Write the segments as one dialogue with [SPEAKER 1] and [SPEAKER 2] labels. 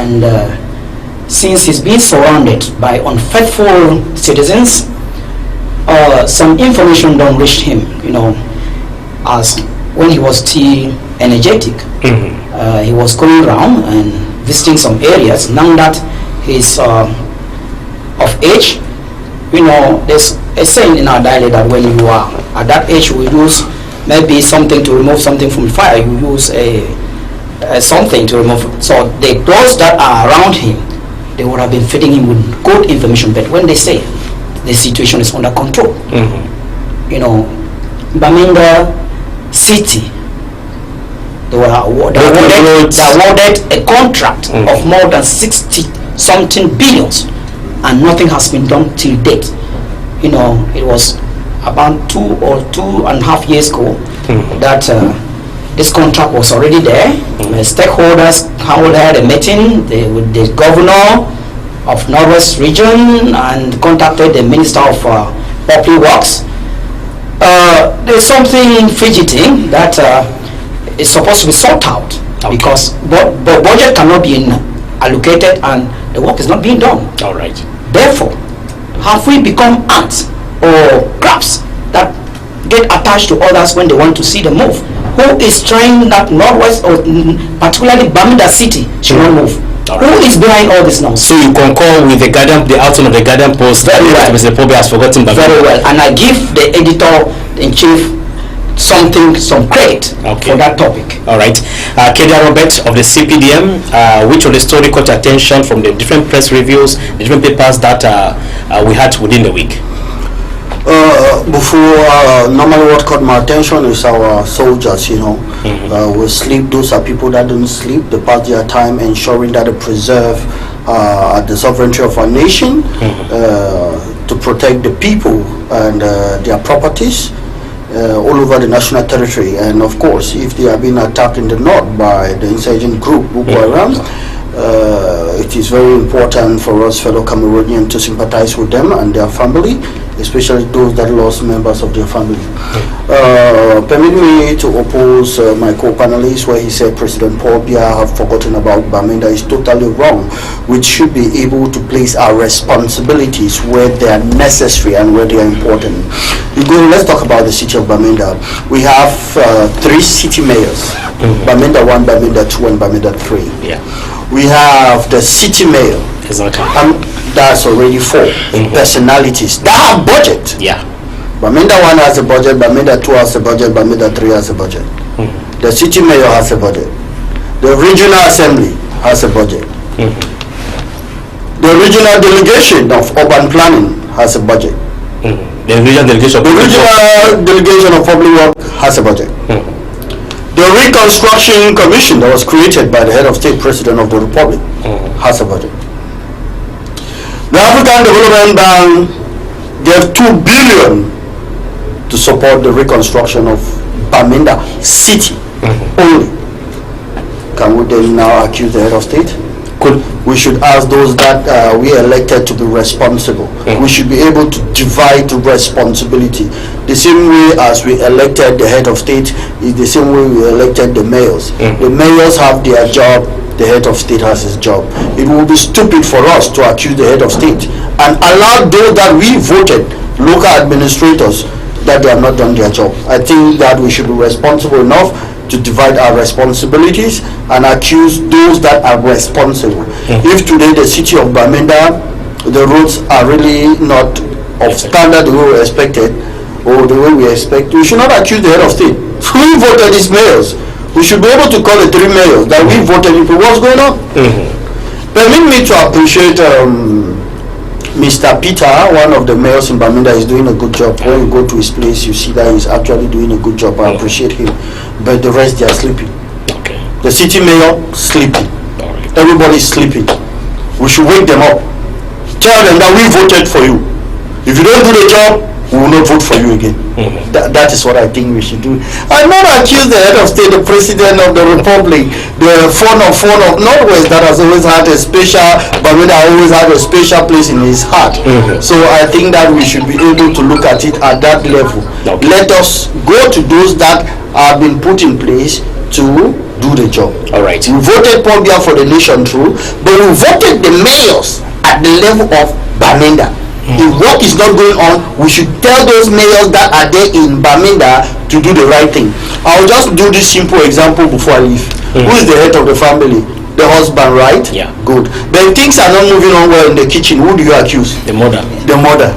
[SPEAKER 1] and since he's been surrounded by unfaithful citizens, some information don't reach him, as when he was still energetic. He was going around and visiting some areas. Now that he's of age, there's a saying in our dialect that when you are at that age, you use maybe something to remove something from fire. You use a something to remove. So those that are around him, they would have been feeding him with good information. But when they say the situation is under control, Bamenda City, they were awarded a contract of more than 60-something billions, and nothing has been done till date. It was about 2 or 2.5 years ago that this contract was already there. The stakeholders had a meeting with the governor of Northwest Region and contacted the Minister of Public Works. There's something fidgeting that is supposed to be sorted out, because budget cannot be allocated and the work is not being done.
[SPEAKER 2] All right.
[SPEAKER 1] Therefore, have we become ants or crabs that get attached to others when they want to see the move? Who is trying that Northwest, or particularly Bamenda City, should not move? Right. Who is behind all this now?
[SPEAKER 2] So you concur with the outcome of the Guardian Post?
[SPEAKER 1] Very well.
[SPEAKER 2] Mr. Pobe has forgotten Bamenda.
[SPEAKER 1] Very well, and I give the editor-in-chief some credit for that topic.
[SPEAKER 2] All right. Kedia Robert of the CPDM, which of the story caught attention from the different press reviews, the different papers that we had within the week?
[SPEAKER 3] Normally what caught my attention is our soldiers, we sleep. Those are people that don't sleep. They pass their time ensuring that they preserve the sovereignty of our nation, to protect the people and their properties all over the national territory. And of course, if they are being attacked in the north by the insurgent group Boko Haram, it is very important for us fellow Cameroonians to sympathize with them and their family, especially those that lost members of their family. Permit me to oppose my co-panelist where he said President Paul Biya have forgotten about Bamenda. Is totally wrong. We should be able to place our responsibilities where they are necessary and where they are important. Let's talk about the city of Bamenda. We have 3 city mayors, Bamenda 1, Bamenda 2, and Bamenda 3.
[SPEAKER 2] Yeah.
[SPEAKER 3] We have the city mayor.
[SPEAKER 2] Exactly.
[SPEAKER 3] That's already 4 personalities that have budget.
[SPEAKER 2] Yeah.
[SPEAKER 3] Bamenda 1 has a budget, Bamenda 2 has a budget, Bamenda 3 has a budget. The city mayor has a budget. The regional assembly has a budget. The regional delegation of urban planning has a budget.
[SPEAKER 2] The regional delegation
[SPEAKER 3] of public work has a budget. The Reconstruction Commission that was created by the head of state, President of the Republic, has a budget. The African Development Bank gave 2 billion to support the reconstruction of Bamenda City only. Can we then now accuse the head of state? We should ask those that we elected to be responsible. We should be able to divide the responsibility. The same way as we elected the head of state is the same way we elected the mayors. The mayors have their job, the head of state has his job. It will be stupid for us to accuse the head of state and allow those that we voted, local administrators, that they have not done their job. I think that we should be responsible enough to divide our responsibilities and accuse those that are responsible. If today the city of Bamenda, the roads are really not of standard the way we expected, or the way we expect, we should not accuse the head of state. We voted these mayors. We should be able to call the 3 mayors that we voted into what's going on. Permit me to appreciate Mr. Peter, one of the mayors in Bamenda, is doing a good job. When you go to his place, you see that he's actually doing a good job. I appreciate him. But the rest, they are sleeping.
[SPEAKER 2] Okay.
[SPEAKER 3] The city mayor, sleeping.
[SPEAKER 2] Right.
[SPEAKER 3] Everybody's sleeping. We should wake them up. Tell them that we voted for you. If you don't do the job, we will not vote for you again. That is what I think we should do. I not accuse the head of state, the president of the republic, the phone of Northwest that has always had a special, Bamenda always had a special place in his heart. So I think that we should be able to look at it at that level. Let us go to those that have been put in place to do the job.
[SPEAKER 2] All right.
[SPEAKER 3] We voted Paul Biya for the nation through, but we voted the mayors at the level of Bamenda. If work is not going on, we should tell those mayors that are there in Bamenda to do the right thing. I'll just do this simple example before I leave. Who is the head of the family? The husband, right?
[SPEAKER 2] Yeah.
[SPEAKER 3] Good. Then things are not moving on well in the kitchen. Who do you accuse?
[SPEAKER 2] The mother.
[SPEAKER 3] The mother.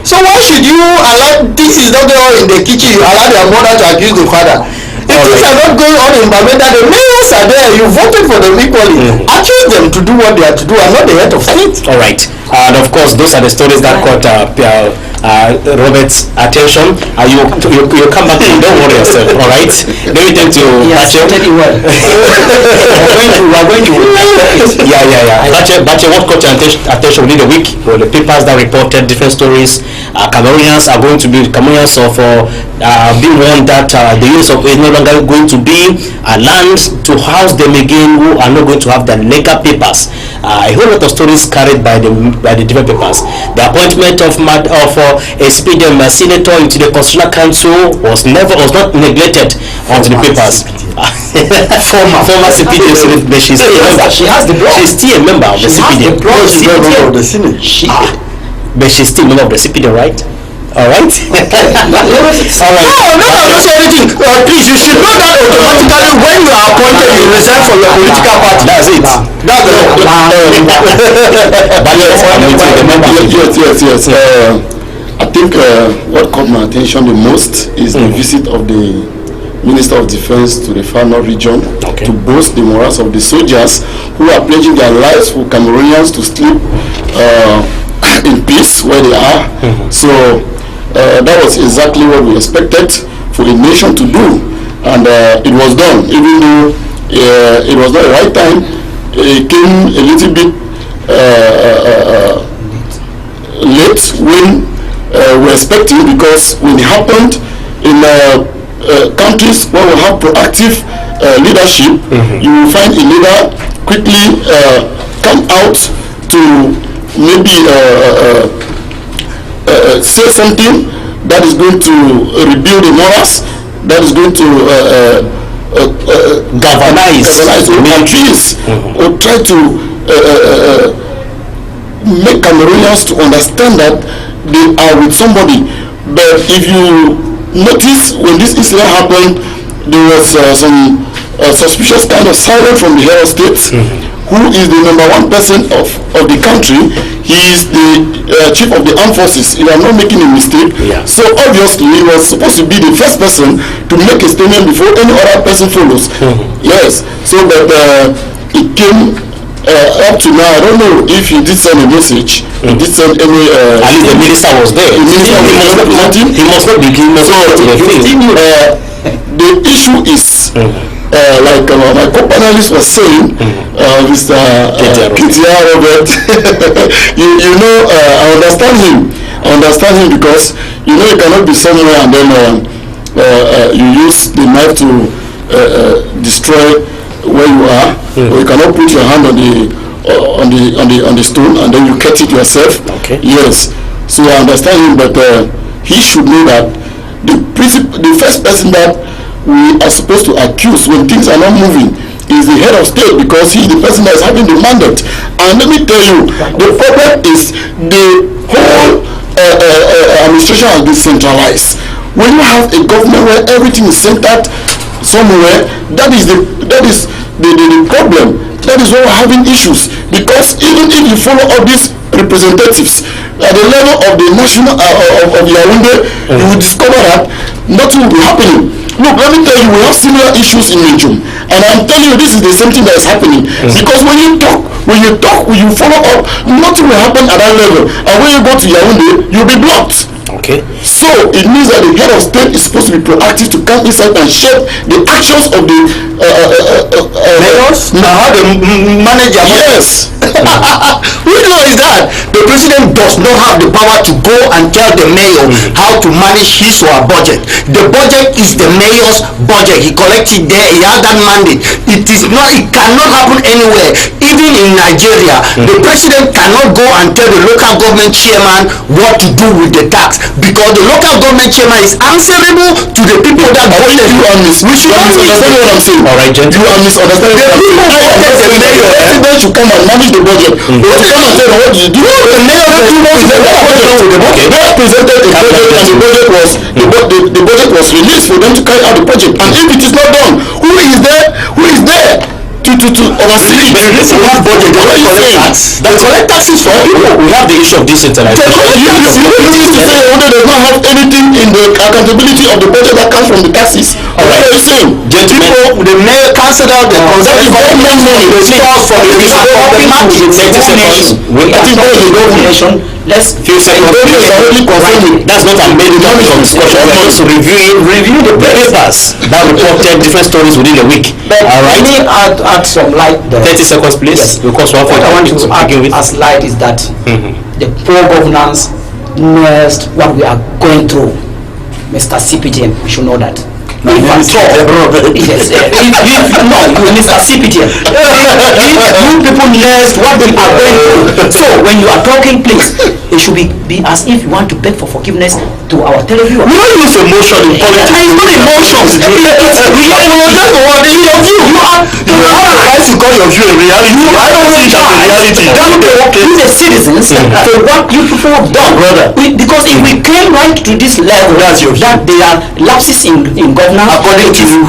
[SPEAKER 3] So why should you allow things is not going on in the kitchen? You allow the mother to accuse the father. If things are not going on in Bamenda, the mayors are there. You voted for them equally. Accuse them to do what they are to do, and not the head of state.
[SPEAKER 2] All right. And of course, those are the stories that caught Robert's attention. You come back and don't worry yourself. All right. Let me tell you.
[SPEAKER 1] Yes, very well. We're going to.
[SPEAKER 2] Yeah. Bache, what caught your attention within the week? Well, the papers that reported different stories. Cameroonians are going to be Cameroonians of being warned that the use of is no longer going to be land to house them again, who are not going to have the legal papers. A whole lot of stories carried by the different papers. The appointment of a SPDM senator into the Constitutional Council was not neglected onto the papers. former CPDM senator, but she's still a member.
[SPEAKER 1] She has the blood.
[SPEAKER 2] She's still a member of the CPDM.
[SPEAKER 3] She's a member of the Senate.
[SPEAKER 2] But she's still a member of the CPDM, right? All right.
[SPEAKER 3] All right. No, don't say anything. Please, you should know that automatically when you are appointed, you resign from your political party.
[SPEAKER 2] That's it.
[SPEAKER 3] That's the
[SPEAKER 4] Yes. I think what caught my attention the most is the visit of the Minister of Defense to the Far North region to boost the morals of the soldiers who are pledging their lives for Cameroonians to sleep in peace where they are. So that was exactly what we expected for the nation to do, and it was done. Even though it was not the right time, it came a little bit late when we were expecting, because when it happened in countries where we have proactive leadership, you will find a leader quickly come out to maybe say something that is going to rebuild the morals, that is going to galvanize the countries, or try to make Cameroonians to understand that they are with somebody. But if you notice, when this incident happened, there was some suspicious kind of silence from the head of state, who is the #1 person of the country. He is the chief of the armed forces, if I'm not making a mistake. So obviously he was supposed to be the first person to make a statement before any other person follows. Yes. So but it came up to now. I don't know if he did send a message. He did send any.
[SPEAKER 2] At least the minister was there.
[SPEAKER 4] The minister was representing.
[SPEAKER 2] He must not be giving us
[SPEAKER 4] the issue is. Like my co-panelist was saying, Mr. KTR Robert, you know, I understand him because you know you cannot be somewhere and then you use the knife to destroy where you are, or you cannot put your hand on the stone and then you cut it yourself. Yes, so I understand him, but he should know that the first person that we are supposed to accuse when things are not moving is the head of state, because he is the person that is having the mandate. And let me tell you, the problem is the whole administration has been centralized. When you have a government where everything is centered somewhere, that is the problem. That is why we're having issues, because even if you follow all these representatives at the level of the national of Yaoundé, you will discover that nothing will be happening. Look, let me tell you, we have similar issues in Nijum, and I'm telling you, this is the same thing that is happening. Because when you follow up, nothing will happen at that level, and when you go to Yaoundé, you'll be blocked. So it means that the head of state is supposed to be proactive to come inside and shape the actions of the mayors. How they manage their yes. Who knows that?
[SPEAKER 3] The president does not have the power to go and tell the mayor how to manage his or her budget. The budget is the mayor's budget. He collects it there. He has that mandate. It cannot happen anywhere. Even in Nigeria, the president cannot go and tell the local government chairman what to do with the tax, because the local government chairman is answerable to the people that voted you on this. We should not understand what I'm saying.
[SPEAKER 2] All right, gentlemen.
[SPEAKER 4] You are misunderstanding. The people voted the mayor. The president should come and manage the budget. But you come and tell them what to do. The mayor presented a budget to the budget. They presented a budget, and the budget was released for them to carry out the project. And if it is not done, who is there to oversee it?
[SPEAKER 3] This is not budget. They collect taxes from people.
[SPEAKER 2] We have the issue of decentralization.
[SPEAKER 4] You need to say Wana does not have anything in the accountability of the budget that comes from the taxes.
[SPEAKER 2] All right.
[SPEAKER 4] What are you saying?
[SPEAKER 3] People, the mayor cancelled out the conservative government money. They stole from the
[SPEAKER 1] nation. Let's
[SPEAKER 2] few seconds. That's not a medical discussion. We are supposed to review the papers that reported different stories within a week.
[SPEAKER 1] All right. Let me add some light there.
[SPEAKER 2] 30 seconds, please.
[SPEAKER 1] Yes.
[SPEAKER 2] Because what
[SPEAKER 1] I want to add as light is that the poor governance knows what we are going through. Mr. CPTM, you should know that. If at all, yes, Mr. CPTM, you people knows what we are going through. So when you are talking, please, it should be as if you want to beg for forgiveness to our televiewers.
[SPEAKER 3] We don't use emotion in politics. It's not emotions. It's reality. You are right to call your view a reality. I don't think that's a reality.
[SPEAKER 1] You the citizens for what you people have done, brother. Because if we came right to this level, that there are lapses in governance, according to you,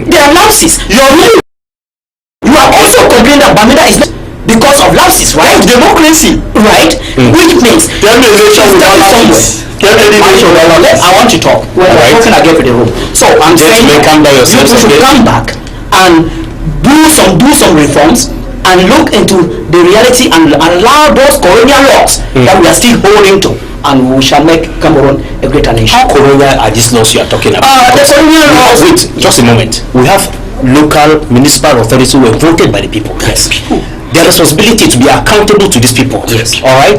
[SPEAKER 1] there are lapses. You are also complaining that Bamida is not because of lapses, right?
[SPEAKER 3] Democracy,
[SPEAKER 1] right? Which means I want to talk. We're talking again for the room. So I'm saying you should come back and do some reforms and look into the reality and allow those colonial laws that we are still holding to, and we shall make Cameroon a greater nation.
[SPEAKER 2] How colonial are these laws you are talking about?
[SPEAKER 1] The colonial laws.
[SPEAKER 2] Wait, just a moment. We have local municipal authorities who were voted by the people.
[SPEAKER 1] Yes.
[SPEAKER 2] Their responsibility to be accountable to these people.
[SPEAKER 1] Yes.
[SPEAKER 2] All right.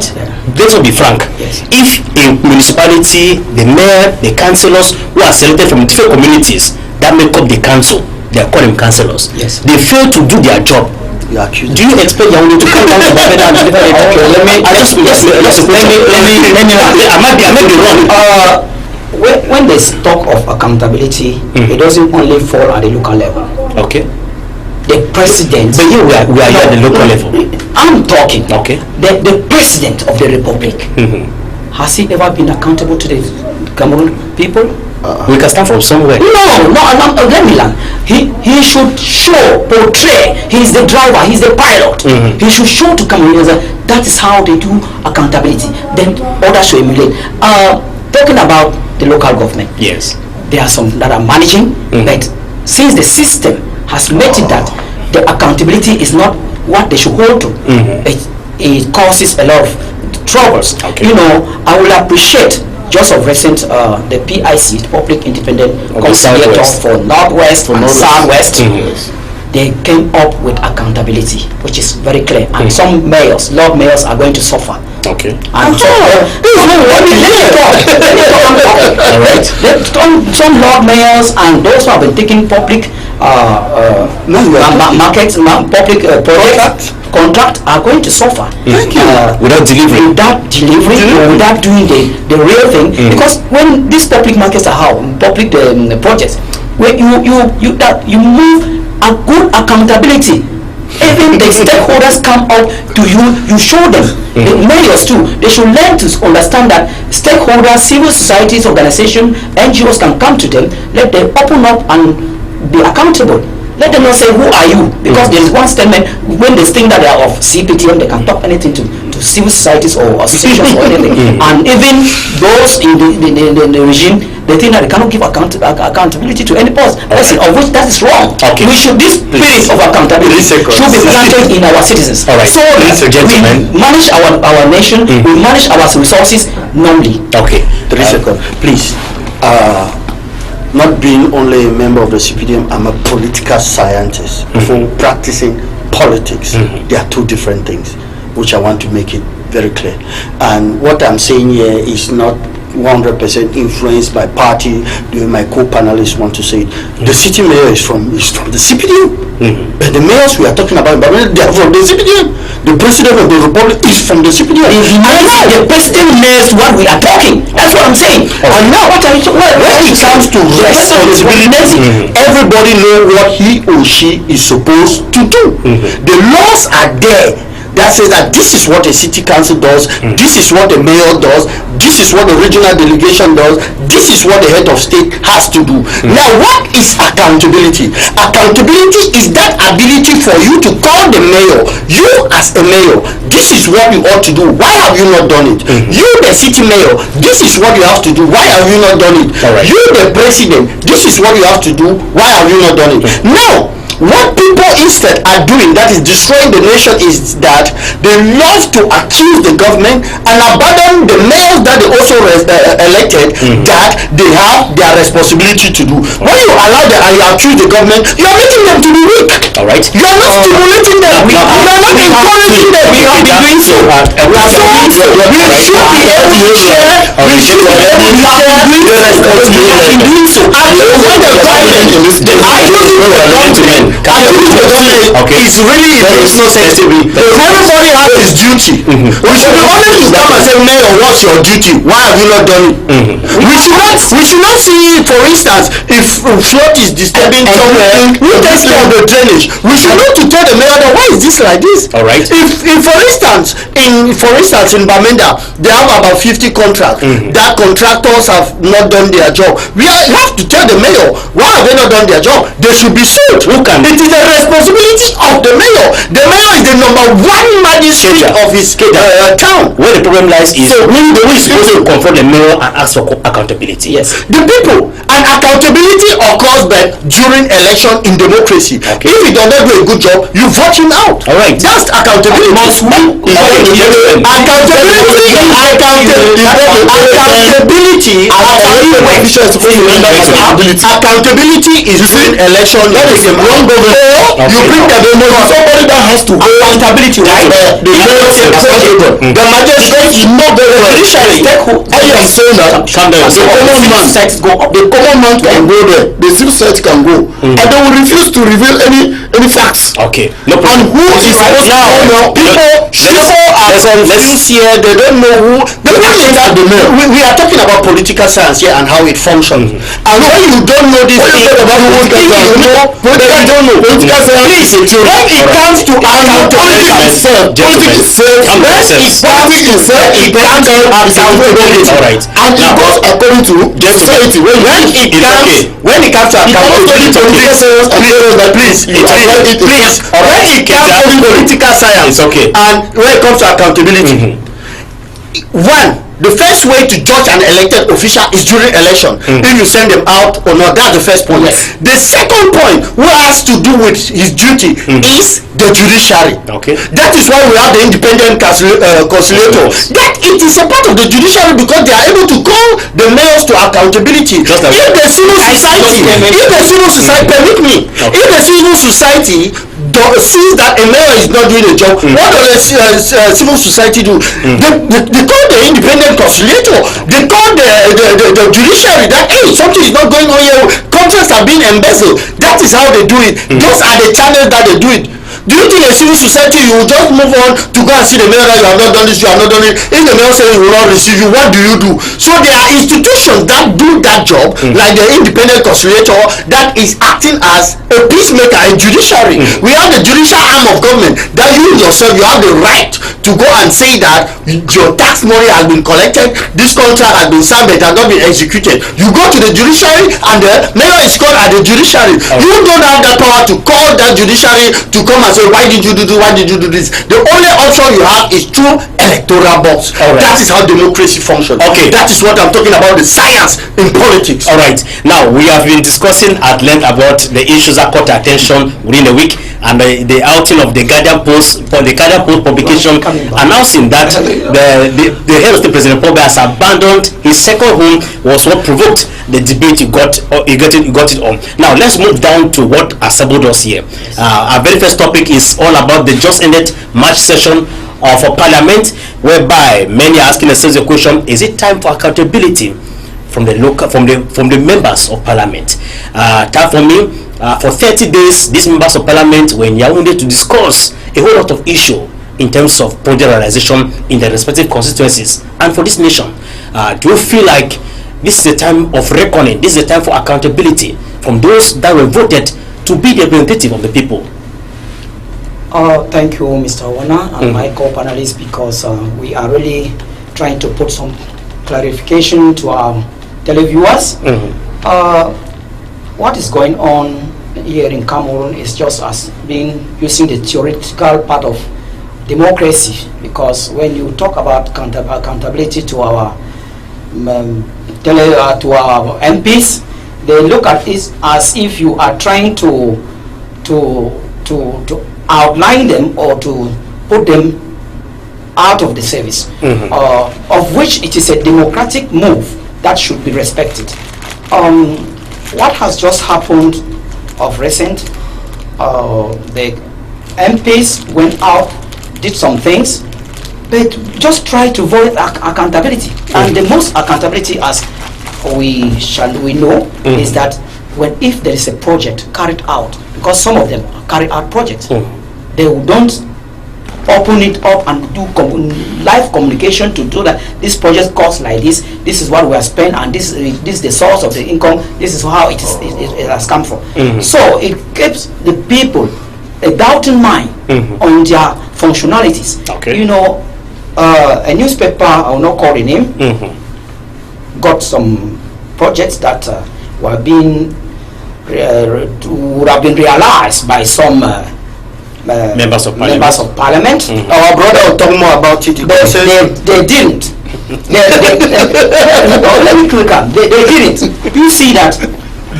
[SPEAKER 2] Let's be frank.
[SPEAKER 1] Yes.
[SPEAKER 2] If a municipality, the mayor, the councillors who are selected from different communities that make up the council, they are called them councillors.
[SPEAKER 1] Yes.
[SPEAKER 2] They fail to do their job. Do you expect Yaoundé to come down to Bamida and deliver it? I may be wrong.
[SPEAKER 1] When there's talk of accountability, it doesn't only fall at the local level.
[SPEAKER 2] Okay.
[SPEAKER 1] The president.
[SPEAKER 2] But here we are at the local level.
[SPEAKER 1] I'm talking.
[SPEAKER 2] Okay.
[SPEAKER 1] The president of the republic. Has he ever been accountable to the Cameroon people?
[SPEAKER 2] We can start from somewhere.
[SPEAKER 1] No, let me learn. He should portray. He's the driver. He's the pilot. He should show to Cameroonians that is how they do accountability. Then others should emulate. Talking about the local government.
[SPEAKER 2] Yes.
[SPEAKER 1] There are some that are managing, but since the system has made it that the accountability is not what they should hold to, it causes a lot of troubles.
[SPEAKER 2] Okay.
[SPEAKER 1] You know, I will appreciate just of recent the PIC, the Public Independent Conciliator for Northwest and Southwest. They came up with accountability, which is very clear, and some mayors, Lord mayors, are going to suffer.
[SPEAKER 2] Okay.
[SPEAKER 1] And some Lord mayors and those who have been taking public public contract are going to suffer.
[SPEAKER 2] Without delivery.
[SPEAKER 1] Without doing the real thing. Because when these public markets are how public projects, when you move a good accountability. Even the stakeholders come up to you, you show them. The mayors too, they should learn to understand that stakeholders, civil societies, organizations, NGOs can come to them, let them open up and be accountable. Let them not say, who are you? Because there is one statement, when they think that they are of CPTM, they can talk anything to civil societies or associations or anything. And even those in the regime, they think that they cannot give accountability to any person, of which that is wrong.
[SPEAKER 2] Okay.
[SPEAKER 1] This spirit of accountability should be planted in our citizens.
[SPEAKER 2] All right.
[SPEAKER 1] So we manage our nation, we manage our resources normally.
[SPEAKER 2] Okay.
[SPEAKER 3] 3 seconds, please. Not being only a member of the CPDM, I'm a political scientist for practicing politics. They are two different things, which I want to make it very clear. And what I'm saying here is not 100% influenced by party. My co-panelists want to say it. The city mayor is from the CPDM. But the mayors we are talking about, they are from the CPDM. The president of the republic is from the CPDM.
[SPEAKER 1] And now the president knows what we are talking. That's what I'm saying. And now what are you talking about?
[SPEAKER 3] When it comes to responsibility, everybody know what he or she is supposed to do. The laws are there that says that this is what a city council does, this is what the mayor does, this is what the regional delegation does, this is what the head of state has to do. Now, what is accountability? Accountability is that ability for you to call the mayor, you as a mayor, this is what you ought to do, why have you not done it? You the city mayor, this is what you have to do, why have you not done it? You the president, this is what you have to do, why have you not done it? Now, what people instead are doing that is destroying the nation is that they love to accuse the government and abandon the mayors that they also elected that they have their responsibility to do. When you allow them and you accuse the government, you are making them to be weak.
[SPEAKER 2] All right.
[SPEAKER 3] You are not stimulating them. You are not encouraging them. We have been doing so. We should be able to share. We should be able to share the responsibility. And when the government is really there is no sense to me. Everybody has his duty. We should be honest to them and say, Mayor, what's your duty? Why have you not done it? We should not see, for instance, if flood is disturbing somewhere, who takes care of the drainage? We should not to tell the mayor that why is this like this?
[SPEAKER 2] All right.
[SPEAKER 3] If for instance in Bamenda they have about 50 contracts, that contractors have not done their job. We have to tell the mayor why have they not done their job? They should be sued. It is the responsibility of the mayor. The mayor is the number one magistrate of his town.
[SPEAKER 2] Where the problem lies is who is supposed to confront the mayor and ask for accountability.
[SPEAKER 3] Yes, the people. And accountability occurs during election in democracy. If he does not do a good job, you vote him out.
[SPEAKER 2] All right.
[SPEAKER 3] That's accountability. Accountability is during election. That is a wrong government. You bring the somebody that has to accountability, right? The magistrate is not the judiciary. I am saying that the common man can go there. The civil society can go, and they will refuse to reveal any facts.
[SPEAKER 2] Okay. No problem.
[SPEAKER 3] And who is supposed to know? People are confused here. They don't know who. The problem is that we are talking about political science here and how it functions. And when you don't know this thing, you don't know. Political science is a theory. When it comes to accountability itself,
[SPEAKER 2] all right.
[SPEAKER 3] And it goes according to society. When it comes to accountability, please. When it comes to political science,
[SPEAKER 2] it's okay.
[SPEAKER 3] And when it comes to accountability, one, the first way to judge an elected official is during election. If you send them out or not, that's the first point.
[SPEAKER 1] Yes.
[SPEAKER 3] The second point, who has to do with his duty, is the judiciary.
[SPEAKER 2] Okay.
[SPEAKER 3] That is why we have the independent conciliator. That it is a part of the judiciary because they are able to call the mayors to accountability. If the civil society, permit me, if the civil society sees that a mayor is not doing a job, what does the civil society do? They call the independent conciliator. They call the judiciary that hey, something is not going on here. Contracts are being embezzled. That is how they do it. Those are the channels that they do it. Do you think a civil society you will just move on to go and see the mayor that you have not done this, you have not done it? If the mayor says he will not receive you, what do you do? So there are institutions that do that job, like the independent conciliator that is acting as a peacemaker, a judiciary. We have the judicial arm of government that you yourself, you have the right to go and say that your tax money has been collected, this contract has been signed but it has not been executed. You go to the judiciary and the mayor is called at the judiciary. You don't have that power to call that judiciary to come and say, why did you do this? Why did you do this? The only option you have is through electoral box.
[SPEAKER 2] Right.
[SPEAKER 3] That is how democracy functions.
[SPEAKER 2] Okay.
[SPEAKER 3] That is what I'm talking about, the science in politics.
[SPEAKER 2] All right. Now, we have been discussing at length about the issues that caught attention within the week and the outing of the Guardian Post publication announcing that the head of the President Paul has abandoned his second home was what provoked the debate he got it on. Now, let's move down to what assembled us here. Our very first topic is all about the just ended March session for Parliament. whereby many are asking themselves the question: is it time for accountability from the local, from the members of parliament? Time for me. For 30 days, these members of parliament were in Yaoundé to discuss a whole lot of issue in terms of project realization in their respective constituencies and for this nation. Do you feel like this is a time of reckoning? This is a time for accountability from those that were voted to be the representative of the people?
[SPEAKER 1] Thank you, Mr. Wana and my co-panelists, because we are really trying to put some clarification to our televiewers. What is going on here in Cameroon is just as being using the theoretical part of democracy, because when you talk about accountability to our MPs, they look at it as if you are trying to outline them or to put them out of the service, of which it is a democratic move that should be respected. What has just happened of recent, the MPs went out, did some things, but just try to avoid accountability. And the most accountability, as we know, is that if there is a project carried out, because some of them carry out projects, they don't open it up and do live communication to do that. This project costs like this. This is what we have spent, and this is the source of the income. This is how it has come from. So it keeps the people a doubting mind on their functionalities. You know, a newspaper, I will not call the name, got some projects that were being would have been realized by some
[SPEAKER 2] members of
[SPEAKER 1] parliament.
[SPEAKER 3] Our brother will talk more about it.
[SPEAKER 1] They didn't. Let me click on. They didn't. You see that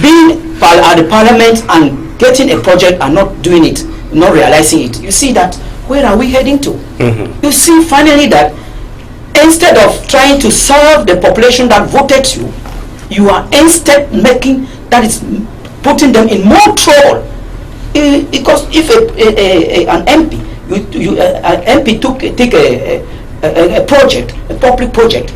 [SPEAKER 1] being at the parliament and getting a project and not doing it, not realizing it, you see that where are we heading to? You see finally that instead of trying to serve the population that voted you, you are instead making, that is putting them in more trouble. Because if an MP, an MP take a project, a public project,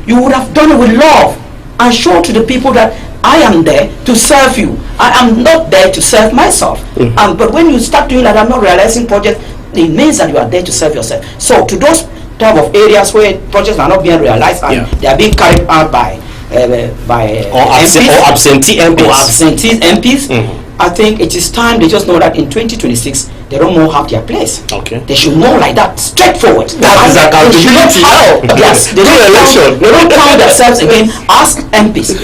[SPEAKER 1] you would have done it with love and show to the people that I am there to serve you. I am not there to serve myself. But when you start doing that, I'm not realizing projects, it means that you are there to serve yourself. So to those type of areas where projects are not being realized and they are being carried out by
[SPEAKER 2] absentee MPs.
[SPEAKER 1] Or absentee MPs. I think it is time they just know that in 2026 they don't more have their place. They should know like that, straightforward.
[SPEAKER 2] That is accountability.
[SPEAKER 1] They don't count themselves again as MPs.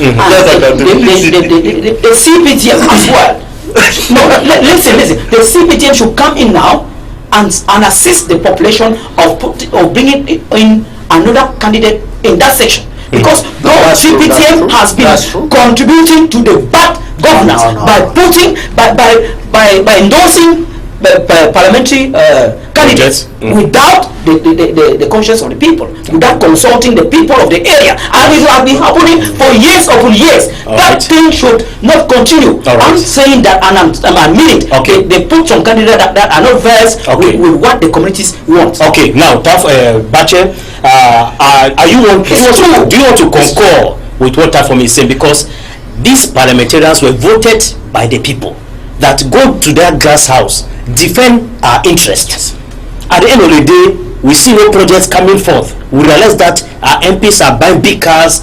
[SPEAKER 1] The CPTM as well. No, listen. The CPTM should come in now and assist the population of bringing in another candidate in that section. Because CPTM has been contributing to the bad governance by endorsing parliamentary candidates without the conscience of the people, without consulting the people of the area, and it has been happening for years upon years. That thing should not continue. I'm saying that, and I mean it. They put some candidates that are not versed with what the communities want.
[SPEAKER 2] Now, Bache, do you want to concur with what Tafom is saying? Because these parliamentarians were voted by the people that go to their glass house, defend our interests. At the end of the day, we see no projects coming forth. We realize that our MPs are buying big cars,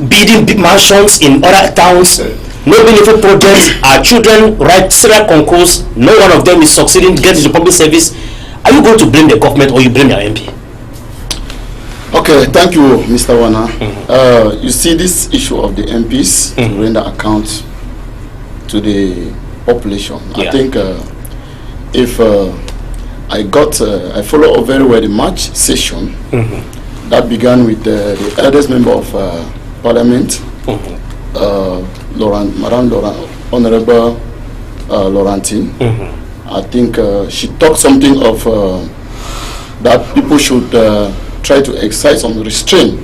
[SPEAKER 2] building big mansions in other towns, no benefit projects. Our children write serial concourse, no one of them is succeeding to get into public service. Are you going to blame the government or you blame your MP?
[SPEAKER 4] Okay, thank you, Mr. Wana. You see, this issue of the MPs to render account to the population. I think if I follow up very well the March session that began with the eldest member of Parliament, Honorable Laurentine. I think she talked something of that people should try to exercise some restraint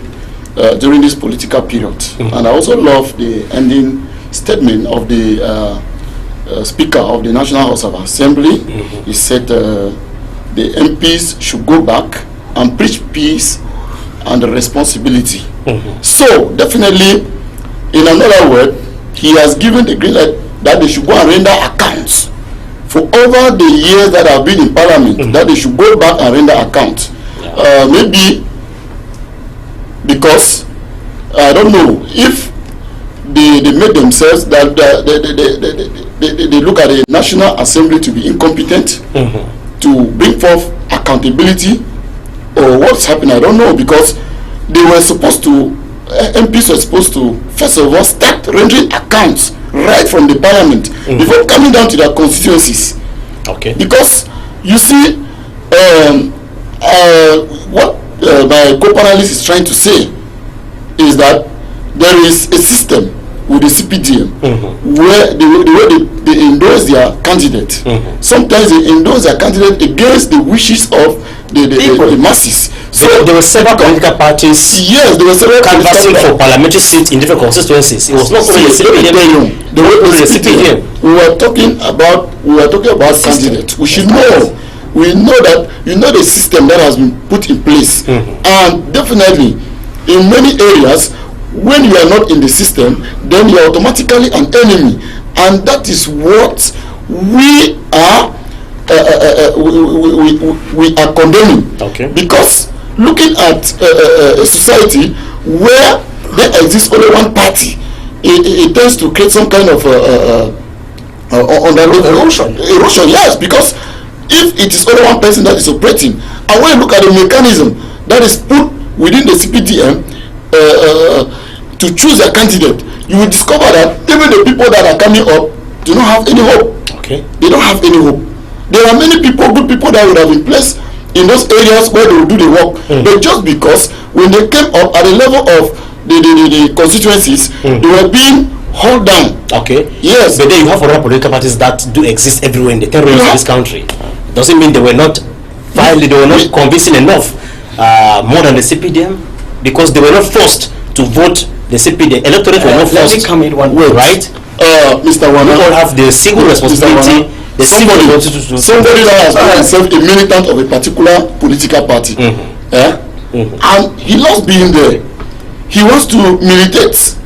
[SPEAKER 4] during this political period. And I also love the ending statement of the Speaker of the National House of Assembly. He said the MPs should go back and preach peace and responsibility. So definitely, in another word, he has given the green light that they should go and render accounts for over the years that have been in parliament, that they should go back and render accounts. Maybe because I don't know if they made themselves that they look at the National Assembly to be incompetent to bring forth accountability, or what's happening. I don't know, because they were supposed to, MPs were supposed to first of all start rendering accounts right from the parliament before coming down to their constituencies.
[SPEAKER 2] Okay.
[SPEAKER 4] Because you see, what my co-panelist is trying to say is that there is a system with the CPDM where the way they endorse their candidate. Sometimes they endorse their candidate against the wishes of the masses.
[SPEAKER 2] So there were several political parties.
[SPEAKER 4] Yes, there were several
[SPEAKER 2] canvassing for parliamentary seats in different constituencies. It was not only the CPDM.
[SPEAKER 4] We were talking about candidates. We should know. We know that the system that has been put in place, and definitely in many areas, when you are not in the system, then you are automatically an enemy, and that is what we are we are condemning.
[SPEAKER 2] Okay.
[SPEAKER 4] Because looking at a society where there exists only one party, it tends to create some kind of erosion. Yes, because if it is only one person that is operating, and when you look at the mechanism that is put within the CPDM to choose a candidate, you will discover that even the people that are coming up do not have any hope.
[SPEAKER 2] Okay.
[SPEAKER 4] They don't have any hope. There are many people, good people, that would have been placed in those areas where they will do the work, but just because when they came up at the level of the constituencies, they were being hold down.
[SPEAKER 2] Okay.
[SPEAKER 4] Yes.
[SPEAKER 2] But then you have other political parties that do exist everywhere in the territories of this country. Doesn't mean they were not finally they were not convincing enough, more than the CPDM, because they were not forced to vote the CPDM. Electorate were not forced.
[SPEAKER 1] Let me come in one way,
[SPEAKER 2] right?
[SPEAKER 4] Mr. Wana,
[SPEAKER 2] we all have the single responsibility.
[SPEAKER 4] Somebody that has made himself a militant of a particular political party, and he loves being there. He wants to militate,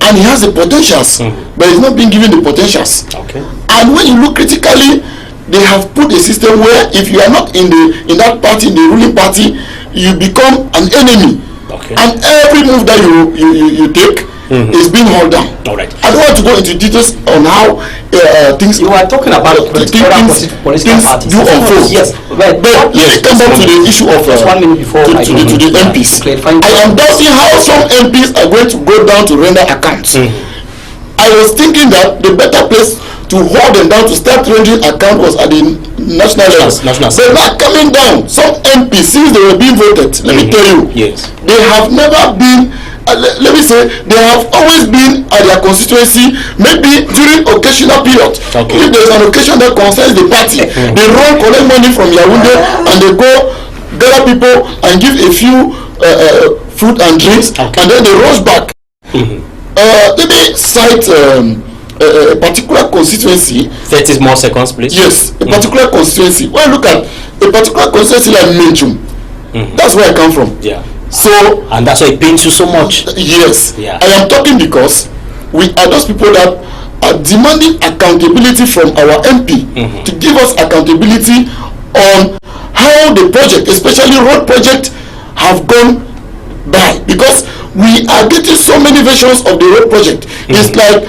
[SPEAKER 4] and he has the potentials, but he's not being given the potentials.
[SPEAKER 2] Okay.
[SPEAKER 4] And when you look critically, they have put a system where if you are not in that party, in the ruling party, you become an enemy.
[SPEAKER 2] Okay.
[SPEAKER 4] And every move that you take is being held down.
[SPEAKER 2] All right.
[SPEAKER 4] I don't want to go into details on how things.
[SPEAKER 1] You are talking about political parties
[SPEAKER 4] do unfold.
[SPEAKER 1] Yes,
[SPEAKER 4] but let me come back to the issue of
[SPEAKER 1] just 1 minute before
[SPEAKER 4] to the MPs. I am doubting how some MPs are going to go down to render accounts. I was thinking that the better place to hold them down to start rendering account was at the national level. They're not coming down. Some MPs, since they were being voted, let me tell you, they have never been. Let me say, they have always been at their constituency, maybe during occasional period. Okay. If there's an occasion that concerns the party, they run, collect money from Yaoundé, and they go gather people and give a few food and drinks, and then they rush back. Let me cite a particular constituency.
[SPEAKER 2] 30 more seconds, please.
[SPEAKER 4] Yes, a particular constituency. When you look at a particular constituency like Menchum, that's where I come from.
[SPEAKER 2] Yeah.
[SPEAKER 4] So
[SPEAKER 2] and that's why it pains you so much.
[SPEAKER 4] Yes.
[SPEAKER 2] Yeah.
[SPEAKER 4] I am talking because we are those people that are demanding accountability from our MP to give us accountability on how the project, especially road project, have gone by, because we are getting so many versions of the road project. It's like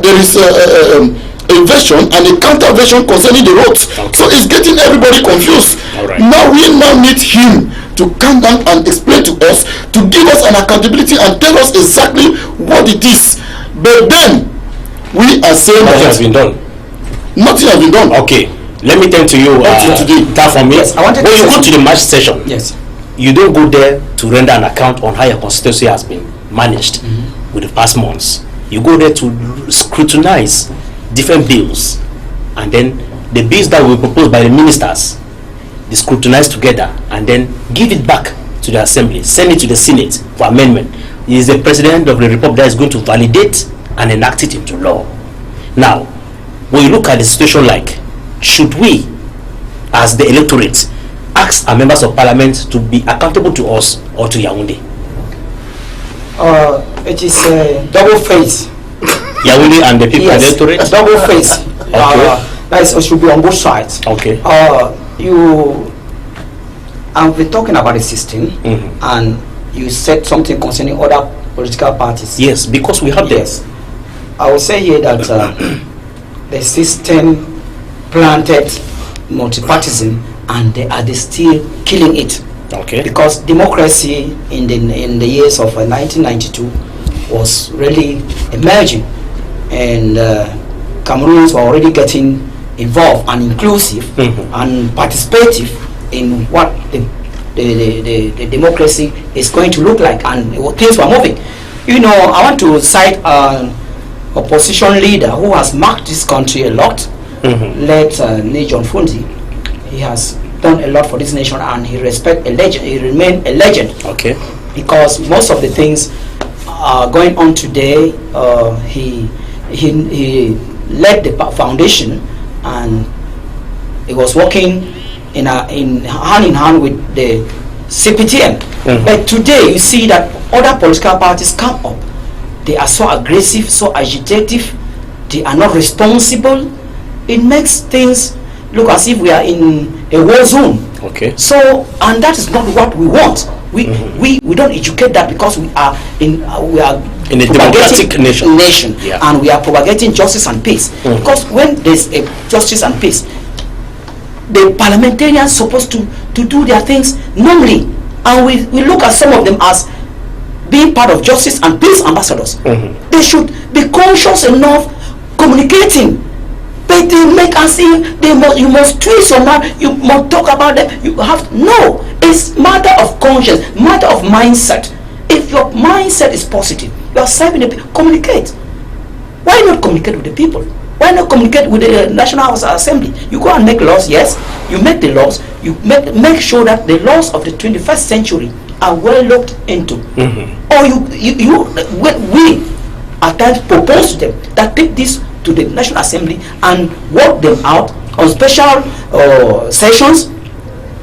[SPEAKER 4] there is a version and a counter version concerning the roads. So it's getting everybody confused. Now we need him to come down and explain to us, to give us an accountability and tell us exactly what it is. But then we are saying
[SPEAKER 2] nothing has been done.
[SPEAKER 4] Nothing has been done.
[SPEAKER 2] Okay, let me turn to you today. That for me.
[SPEAKER 1] Yes, I wanted
[SPEAKER 2] when you go to the March session,
[SPEAKER 1] yes,
[SPEAKER 2] you don't go there to render an account on how your constituency has been managed with the past months. You go there to scrutinize different bills, and then the bills that were proposed by the ministers, they scrutinize together and then give it back to the assembly, send it to the Senate for amendment. It is the president of the republic that is going to validate and enact it into law. Now, when you look at the situation, like, should we as the electorate ask our members of parliament to be accountable to us or to Yaoundé?
[SPEAKER 1] It is a double face.
[SPEAKER 2] Yaoundé and the people electorate?
[SPEAKER 1] Double face.
[SPEAKER 2] Okay.
[SPEAKER 1] That is, it should be on both sides.
[SPEAKER 2] Okay.
[SPEAKER 1] And we're talking about the system, and you said something concerning other political parties.
[SPEAKER 2] Yes, because we have
[SPEAKER 1] Yes. I will say here that the system planted multipartism, and they are still killing it.
[SPEAKER 2] Okay.
[SPEAKER 1] Because democracy in the years of 1992 was really emerging, and Cameroonians were already getting involved and inclusive and participative in what the democracy is going to look like, and things were moving. You know, I want to cite an opposition leader who has marked this country a lot, led John Fundi. He has done a lot for this nation, and he remained a legend.
[SPEAKER 2] Okay.
[SPEAKER 1] Because most of the things are going on today, he led the foundation, and he was working in hand in hand with the CPTM. But today you see that other political parties come up. They are so aggressive, so agitative. They are not responsible. It makes things look as if we are in a war zone.
[SPEAKER 2] Okay.
[SPEAKER 1] So, and that is not what we want. We don't educate that, because we are in
[SPEAKER 2] a democratic nation. Yeah.
[SPEAKER 1] And we are propagating justice and peace. Because when there's a justice and peace, the parliamentarians supposed to do their things normally, and we look at some of them as being part of justice and peace ambassadors. They should be conscious enough communicating. But they make us see you must tweet someone, you must talk about them. No, it's matter of conscience, matter of mindset. If your mindset is positive, you are serving the people. Communicate. Why not communicate with the people? Why not communicate with the National House Assembly? You go and make laws. Yes, you make the laws. You make sure that the laws of the 21st century are well looked into. Or we at times propose to them that take this to the National Assembly and work them out on special sessions.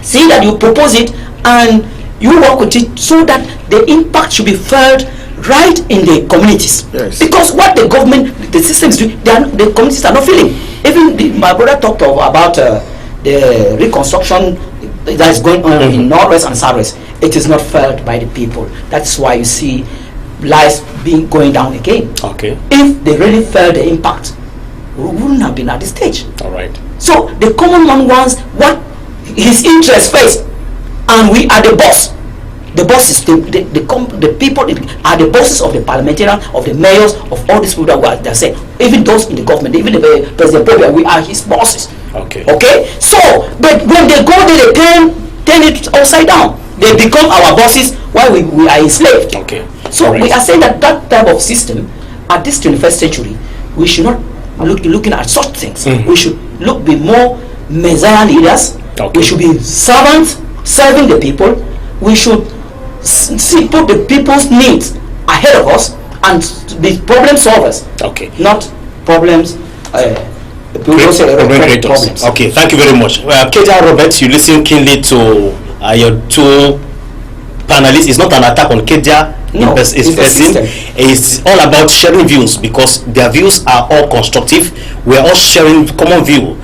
[SPEAKER 1] See that you propose it and you work with it, so that the impact should be felt right in the communities.
[SPEAKER 3] Yes.
[SPEAKER 1] Because what the government, the system is doing, the communities are not feeling. Even my brother talked about the reconstruction that is going on in Northwest and Southwest. It is not felt by the people. That's why you see lives going down again.
[SPEAKER 2] Okay.
[SPEAKER 1] If they really felt the impact, we wouldn't have been at this stage.
[SPEAKER 2] All right.
[SPEAKER 1] So the common man wants what his interest first, and we are the boss. The bosses, the people are the bosses of the parliamentarians, of the mayors, of all these people that are saying, even those in the government, even the President President, we are his bosses.
[SPEAKER 2] Okay.
[SPEAKER 1] Okay. So, but when they go there, they turn it upside down. They become our bosses while we are enslaved.
[SPEAKER 2] Okay.
[SPEAKER 1] So we are saying that type of system at this 21st century, we should not looking at such things. We should be more Messiah leaders.
[SPEAKER 2] Okay.
[SPEAKER 1] We should be servants, serving the people. We should put the people's needs ahead of us and be problem solvers.
[SPEAKER 2] Okay.
[SPEAKER 1] Not problems. Problems.
[SPEAKER 2] Okay. Thank you very much. Kedia Robert, you listen keenly to your two panelists. It's not an attack on Kedia.
[SPEAKER 1] No,
[SPEAKER 2] it's all about sharing views, because their views are all constructive. We are all sharing common view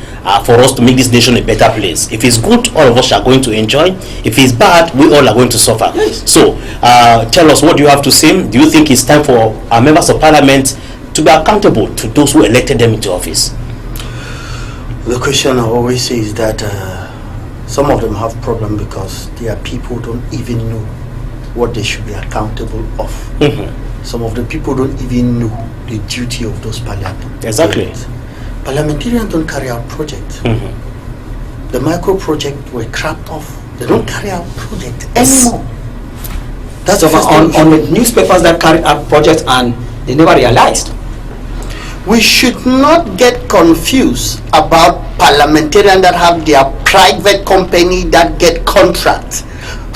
[SPEAKER 2] for us to make this nation a better place. If it's good, all of us are going to enjoy. If it's bad, we all are going to suffer.
[SPEAKER 1] Yes.
[SPEAKER 2] So tell us, what do you have to say? Do you think it's time for our members of parliament to be accountable to those who elected them into office?
[SPEAKER 3] The question I always say is that some of them have problem because their people don't even know what they should be accountable of. Some of the people don't even know the duty of those parliamentarians.
[SPEAKER 2] Exactly.
[SPEAKER 3] Parliamentarians don't carry out projects. The micro projects were crapped off. They don't carry out projects anymore. That's
[SPEAKER 1] on the newspapers that carry out projects and they never realized.
[SPEAKER 3] We should not get confused about parliamentarians that have their private company that get contracts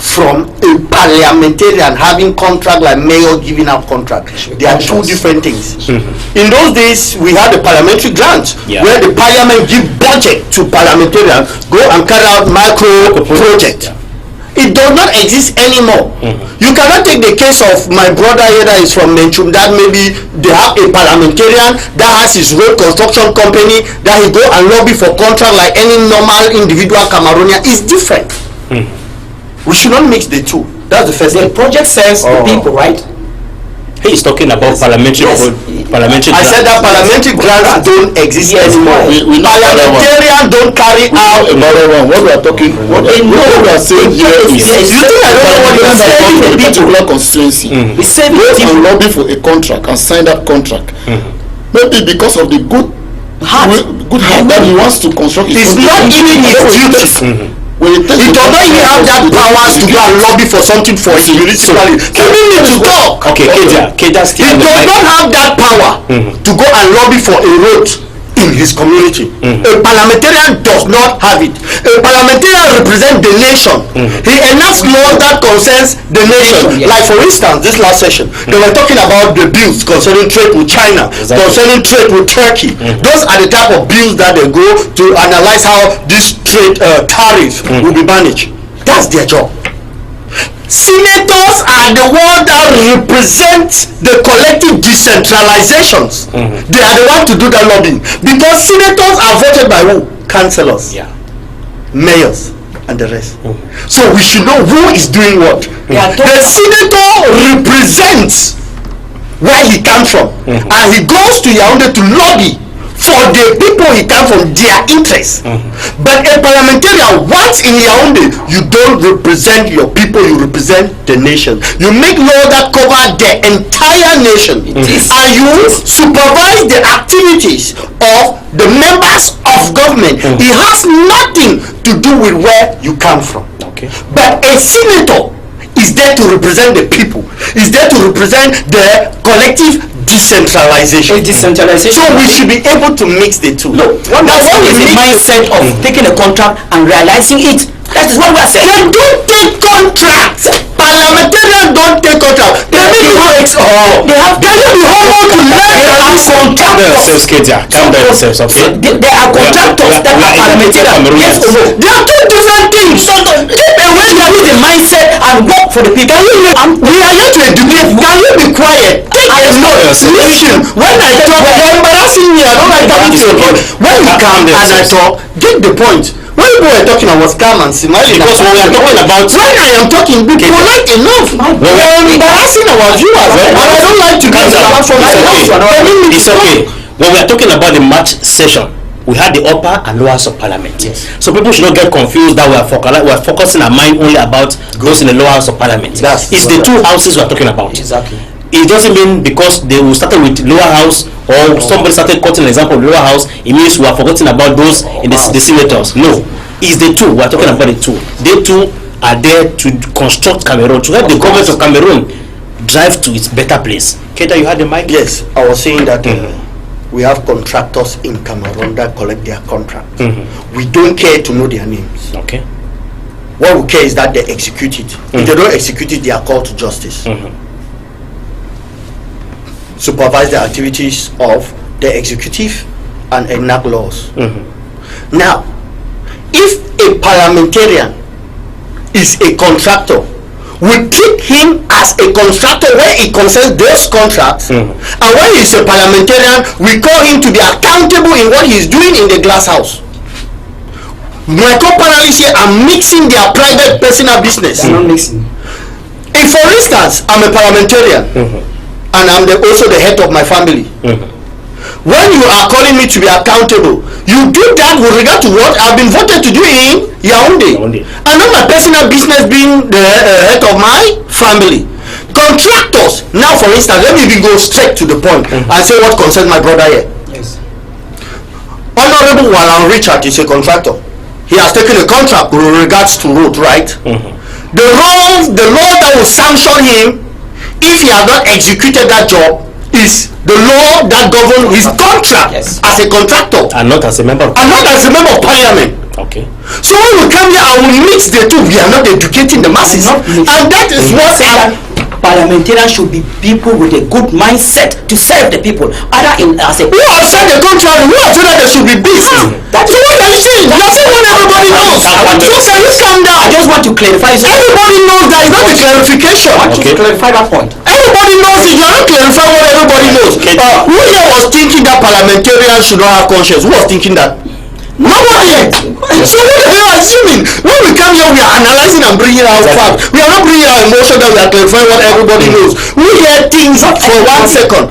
[SPEAKER 3] from a parliamentarian having contract like mayor giving out contract. They are two different things. In those days, we had a parliamentary grant where the parliament give budget to parliamentarians go and carry out micro project. It does not exist anymore. You cannot take the case of my brother here that is from Menchum, that maybe they have a parliamentarian that has his road construction company that he go and lobby for contract like any normal individual Cameroonian. Is different. We should not mix the two. That's the first thing.
[SPEAKER 1] The project serves the people, right?
[SPEAKER 2] He is talking about parliamentary. Parliamentary.
[SPEAKER 3] I said that parliamentary grants don't exist anymore. Parliamentarians don't carry out
[SPEAKER 4] another one. What we are talking, what we are saying here is,
[SPEAKER 3] you think I don't know what you are saying?
[SPEAKER 4] For a particular constituency, go and lobby for a contract and sign that contract. Maybe because of the good heart that he wants to construct.
[SPEAKER 3] It's not even his duty. He does not even have that power to go and lobby for something for his municipality. People need to talk.
[SPEAKER 2] Okay,
[SPEAKER 3] he does not have that power to go and lobby for a road in his community. A parliamentarian does not have it. A parliamentarian represents the nation. He enacts laws that concerns the nation. Like for instance, this last session, they were talking about the bills concerning trade with China, concerning trade with Turkey. Those are the type of bills that they go to analyze how this trade tariff will be managed. That's their job. Senators are the ones that represent the collective decentralizations. They are the ones to do that lobbying, because senators are voted by who? Councillors, mayors, and the rest. So we should know who is doing what. The senator represents where he comes from, and he goes to Yaoundé to lobby for the people he comes from, their interests. But a parliamentarian, once in Yaoundé, you don't represent your people, you represent the nation. You make laws that cover the entire nation, and you supervise the activities of the members of government. It has nothing to do with where you come from. But a senator is there to represent the people, is there to represent the collective decentralization. So we should be able to mix the two.
[SPEAKER 1] Look, what is the mindset of taking a contract and realizing it? That is what we are saying.
[SPEAKER 3] They don't take contracts. Parliamentarians don't take contracts. They make it they have gathered the whole world to learn that contractors.
[SPEAKER 2] Calm down yourselves, okay?
[SPEAKER 1] They are contractors that are parliamentarians. Yes or no?
[SPEAKER 3] They are two different things.
[SPEAKER 1] So keep away from the mindset and work for the people.
[SPEAKER 3] We are here to educate. Can you be quiet? Take a note. Listen. When I talk, you're embarrassing me. I don't like coming to your point. When you calm and I talk, get the point. When people were talking, I was calm and smiling.
[SPEAKER 2] Because when we are talking about,
[SPEAKER 3] when I am talking, be polite enough. We are embarrassing our viewers, and I don't like to get from
[SPEAKER 2] it's okay. When we are talking about the March session, we had the upper and lower house of parliament. So people should not get confused that we are focusing our mind only about those in the lower house of parliament. It's the two houses we are talking about.
[SPEAKER 1] Exactly.
[SPEAKER 2] It doesn't mean because they will start with lower house or somebody started quoting an example of lower house, it means we are forgetting about those in the senators. No, it's the two. We are talking about the two. They two are there to construct Cameroon, to help the government of Cameroon drive to its better place. Keta, you had the mic?
[SPEAKER 3] Yes, I was saying that we have contractors in Cameroon that collect their contract. We don't care to know their names.
[SPEAKER 2] Okay.
[SPEAKER 3] What we care is that they execute it. If they don't execute it, they are called to justice. Supervise the activities of the executive and enact laws. Now, if a parliamentarian is a contractor, we treat him as a contractor where it concerns those contracts, and when he's a parliamentarian, we call him to be accountable in what he's doing in the glass house. My co-panelists here are mixing their private personal business.
[SPEAKER 1] They're not mixing.
[SPEAKER 3] If, for instance, I'm a parliamentarian, and I'm also the head of my family. When you are calling me to be accountable, you do that with regard to what I've been voted to do in Yaoundé. And not my personal business being the head of my family. Contractors, now for instance, let me even go straight to the point and say what concerns my brother here.
[SPEAKER 1] Yes.
[SPEAKER 3] Honorable Wana Richard is a contractor. He has taken a contract with regards to road, right? The law that will sanction him if he has not executed that job is the law that governs his contract as a contractor
[SPEAKER 2] and not as a member of
[SPEAKER 3] parliament.
[SPEAKER 2] Okay.
[SPEAKER 3] So when we come here and we mix the two, we are not educating the masses. And that is what
[SPEAKER 1] parliamentarians should be people with a good mindset to serve the people. Other in as a
[SPEAKER 3] who have said the contrary, who have said that they should be busy. That's what I'm saying. That's what everybody knows. So can you calm down?
[SPEAKER 1] I just want to clarify.
[SPEAKER 3] Everybody knows that. It's not a clarification.
[SPEAKER 1] I want you to clarify that point.
[SPEAKER 3] Everybody knows it. You are not clarifying what everybody knows. Who here was thinking that parliamentarians should not have conscience? Who was thinking that? Nobody. So what are you assuming? When we come here, we are analyzing and bringing out facts. We are not bringing out emotion that we are clarifying what everybody knows. We hear things for 1 second.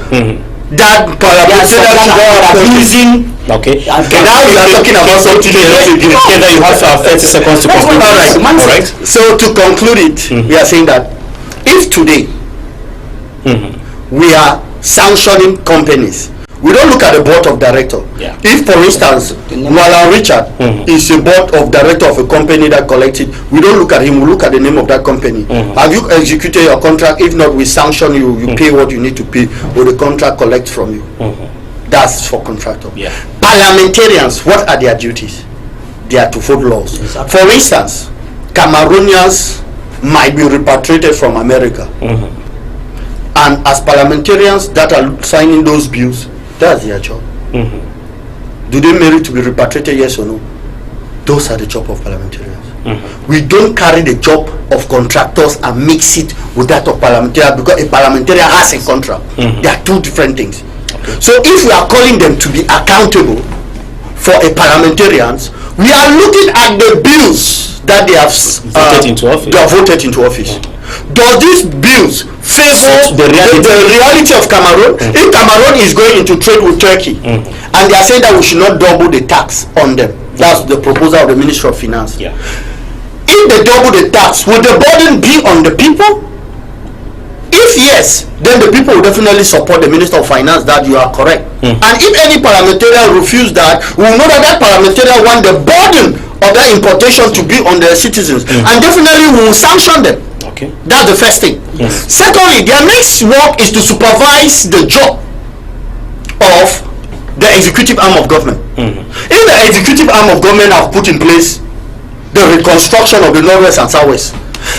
[SPEAKER 3] That parliamentarians are abusing.
[SPEAKER 2] Okay.
[SPEAKER 3] Now we are talking about something else.
[SPEAKER 2] Together you have 30 seconds to conclude.
[SPEAKER 3] All right. So to conclude it, we are saying that if today we are sanctioning companies, we don't look at the board of director.
[SPEAKER 2] Yeah.
[SPEAKER 3] If, for instance, Wana Richard is a board of director of a company that collected, we don't look at him. We look at the name of that company. Have you executed your contract? If not, we sanction you. You pay what you need to pay, or the contract collects from you. That's for contractor.
[SPEAKER 2] Yeah.
[SPEAKER 3] Parliamentarians, what are their duties? They are to follow laws. Exactly. For instance, Cameroonians might be repatriated from America, and as parliamentarians that are signing those bills, that's their job. Do they merit to be repatriated, yes or no? Those are the job of parliamentarians. We don't carry the job of contractors and mix it with that of parliamentarians, because a parliamentarian has a contract. They are two different things. So if we are calling them to be accountable for a parliamentarians, we are looking at the bills that they have voted into office. Does these bills favor the reality of Cameroon? If Cameroon is going into trade with Turkey, and they are saying that we should not double the tax on them, that's the proposal of the Ministry of Finance. If they double the tax, will the burden be on the people? If yes, then the people will definitely support the Minister of Finance that you are correct. And if any parliamentarian refuse that, we will know that that parliamentarian want the burden of that importation to be on their citizens, and definitely we will sanction them. That's the first thing. Secondly, their next work is to supervise the job of the executive arm of government. If the executive arm of government have put in place the reconstruction of the Northwest and Southwest,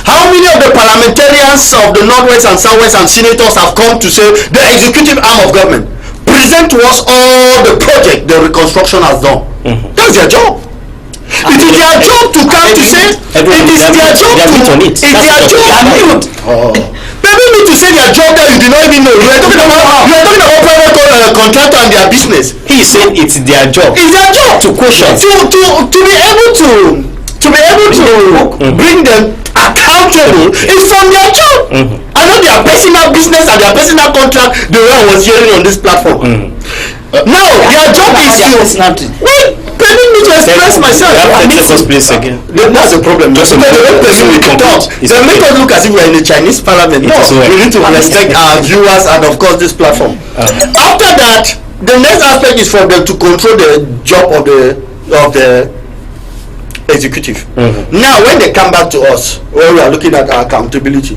[SPEAKER 3] how many of the parliamentarians of the Northwest and Southwest and senators have come to say the executive arm of government present to us all the project the reconstruction has done? That's their job. It is their job to come to say, it is their job to, it's their job. Maybe need to say their job that you do not even know. You are talking about private contractor and their business.
[SPEAKER 2] He is saying it's their job.
[SPEAKER 3] It's their job
[SPEAKER 2] to question,
[SPEAKER 3] to be able to bring them accountable is from their job. I know their personal business and their personal contract. The way I was hearing on this platform. Now their job is to permit me to express myself. That's a problem. Just the way we talk, they make us look as if we are in a Chinese parliament. No, we need to respect our viewers and of course this platform. After that, the next aspect is for them to control the job of the executive. Now when they come back to us, when we are looking at our accountability,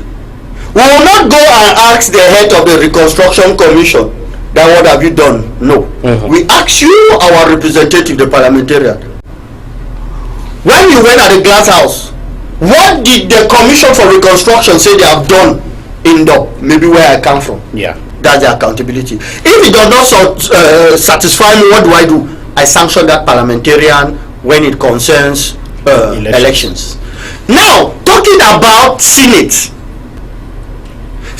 [SPEAKER 3] we will not go and ask the head of the reconstruction commission that what have you done. No, we ask you, our representative, the parliamentarian, when you went at the glass house, what did the commission for reconstruction say they have done in the maybe where I come from? That's the accountability. If it does not satisfy me, what do? I sanction that parliamentarian when it concerns elections. Now, talking about Senate.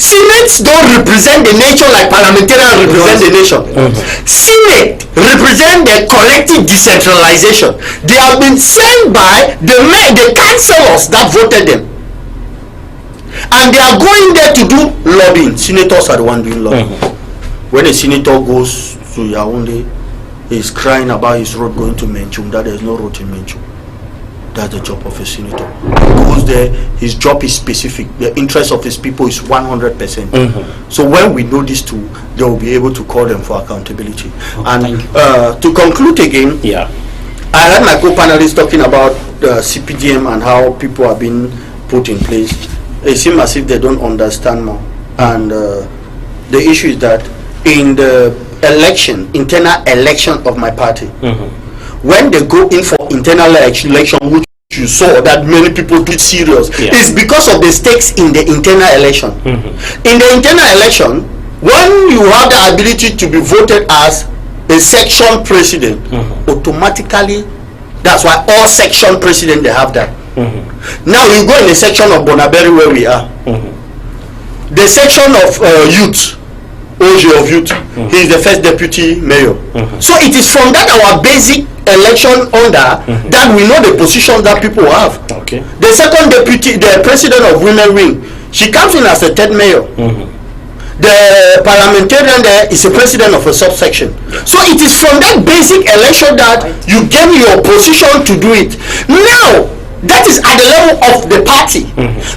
[SPEAKER 3] Senates don't represent the nation like parliamentarians represent the nation. Senate represent the collective decentralization. They have been sent by the councillors that voted them. And they are going there to do lobbying. Senators are the ones doing lobbying. When a senator goes to Yaoundé, he's crying about his road going to Menchum, that there is no road in Menchum. That's the job of a senator. He goes there, his job is specific. The interest of his people is 100%. So when we know these two, they will be able to call them for accountability. And to conclude again, I heard my co-panelists talking about CPDM and how people are being put in place. It seems as if they don't understand more. And the issue is that in the internal election of my party, when they go in for internal election, which you saw that many people took serious, is because of the stakes in the internal election. In the internal election, when you have the ability to be voted as a section president, automatically, that's why all section president they have that. Now you go in the section of Bonaberi where we are. The section of youth, OG of youth, he is the first deputy mayor. So it is from that our basic election under that we know the position that people have. The second deputy, the president of Women Wing, she comes in as the third mayor. The parliamentarian there is a president of a subsection. So it is from that basic election that you get your position to do it. Now, that is at the level of the party.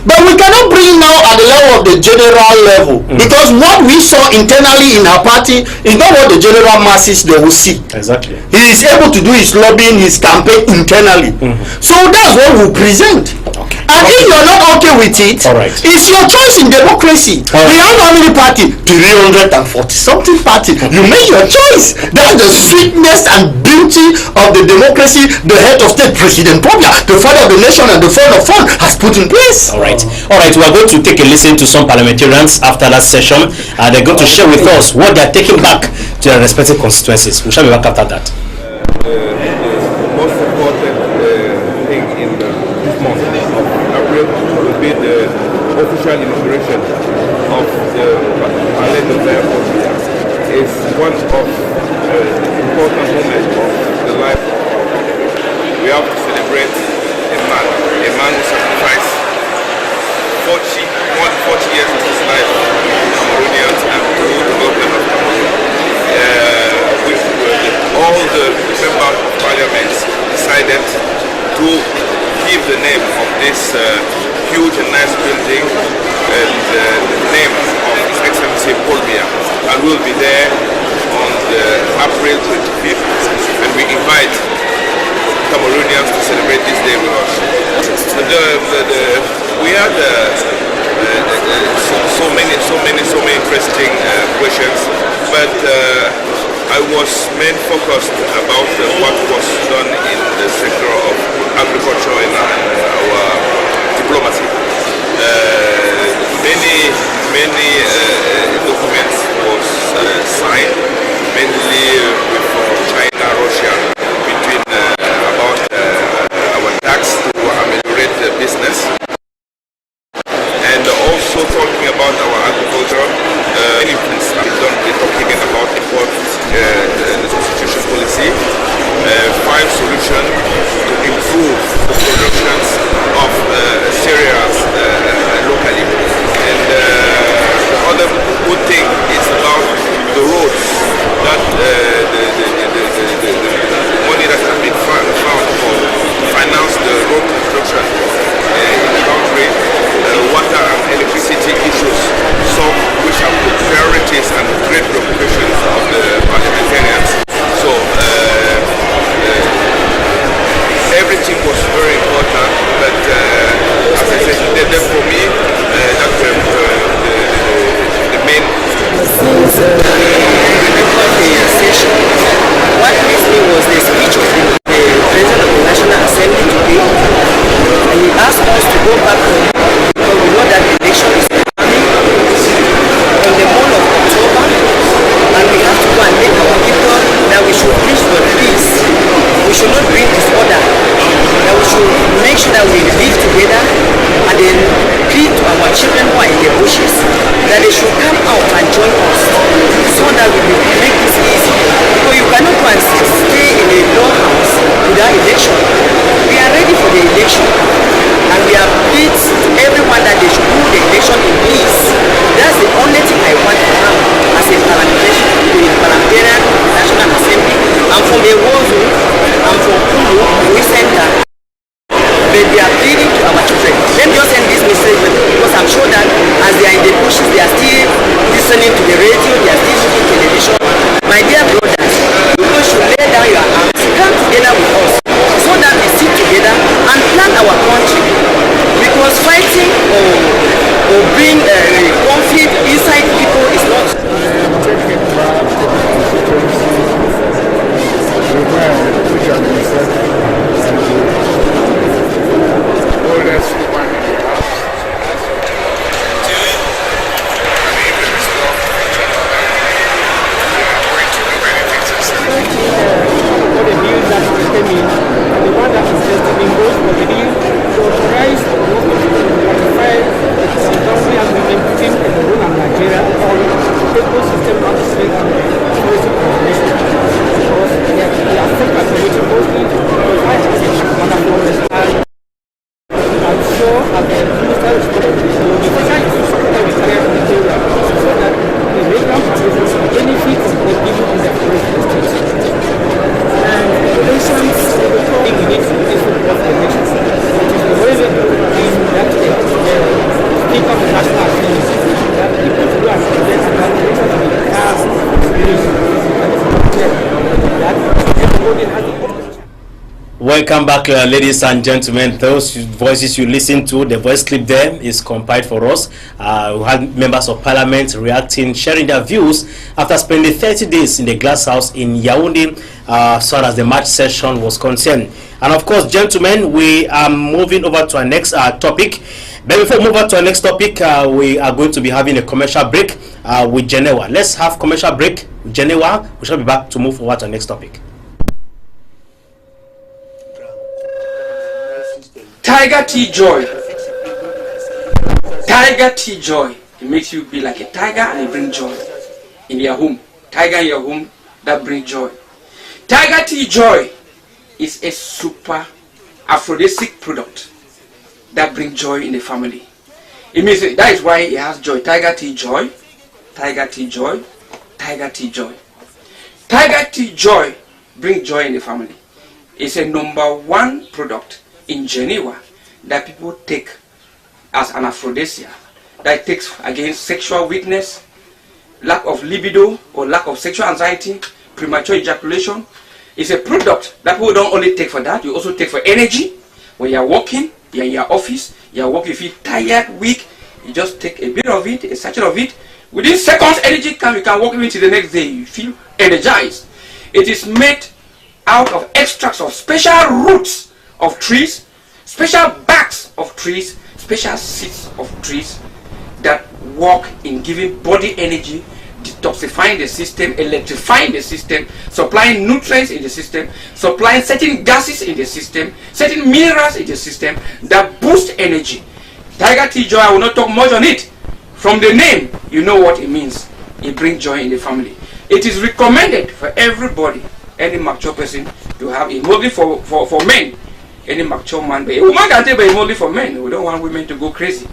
[SPEAKER 3] But we cannot bring now at the level of the general level, because what we saw internally in our party is not what the general masses they will see.
[SPEAKER 2] Exactly.
[SPEAKER 3] He is able to do his lobbying, his campaign internally. So that's what we present. And if you're not okay with it, it's your choice in democracy. We have how many parties? 340 something party. You make your choice. That's the sweetness and beauty of the democracy the head of state, President Pobia, the father of the nation and the father of fund, has put in place.
[SPEAKER 2] All right. We are going to take a listen to some parliamentarians after that session. They're going to share with us what they're taking back to their respective constituencies. We shall be back after that.
[SPEAKER 5] The most important thing in this month of April will be the official inauguration of the Palais de Airport. It's one of the important moments of the life. We have to celebrate a man who sacrificed more than 40 years of his life to Cameroonians and to the development of Cameroon. All the members of parliament decided to give the name of this huge and nice building and the name of His Excellency Paul Biya, and we'll be there on the April 25th, and we invite Cameroonians to celebrate this day with us. We had so many interesting questions, but I was main focused about what was done in the sector of agriculture in our diplomacy. Many documents was signed, mainly with China, Russia, between about our tax to ameliorate the business, and also talking about our agriculture. Many things have been done. We're talking about import the substitution policy, 5 solutions to improve the productions of cereals locally. And the other good thing is about the roads that
[SPEAKER 6] think of the national activities that the people who are students and
[SPEAKER 2] Welcome back, ladies and gentlemen. Those voices you listen to, the voice clip there is compiled for us. We had members of parliament reacting, sharing their views after spending 30 days in the glass house in Yaoundé, as far as the March session was concerned. And of course, gentlemen, we are moving over to our next topic. But before we move on to our next topic, we are going to be having a commercial break with Genewa. Let's have commercial break with Genewa. We shall be back to move over to our next topic.
[SPEAKER 7] Tiger Tea Joy. Tiger Tea Joy. It makes you be like a tiger and it brings joy in your home. Tiger in your home, that brings joy. Tiger Tea Joy is a super aphrodisiac product that brings joy in the family. It means that is why it has joy. Tiger Tea Joy. Tiger Tea Joy. Tiger Tea Joy. Tiger Tea Joy brings joy in the family. It's a #1 product in Geneva that people take as an aphrodisiac, that takes against sexual weakness, lack of libido or lack of sexual anxiety, premature ejaculation. It's a product that people don't only take for that, you also take for energy. When you're working, you're in your office, you're working, you feel tired, weak, you just take a bit of it, a sachet of it. Within seconds, energy comes, you can walk even to the next day, you feel energized. It is made out of extracts of special roots of trees, special barks of trees, special seeds of trees that work in giving body energy, detoxifying the system, electrifying the system, supplying nutrients in the system, supplying certain gases in the system, certain minerals in the system that boost energy. Tiger Tea Joy, I will not talk much on it. From the name, you know what it means. It brings joy in the family. It is recommended for everybody, any mature person, to have it, mostly for men. Any mature man, but a woman can take, but it's mostly for men. We don't want women to go crazy.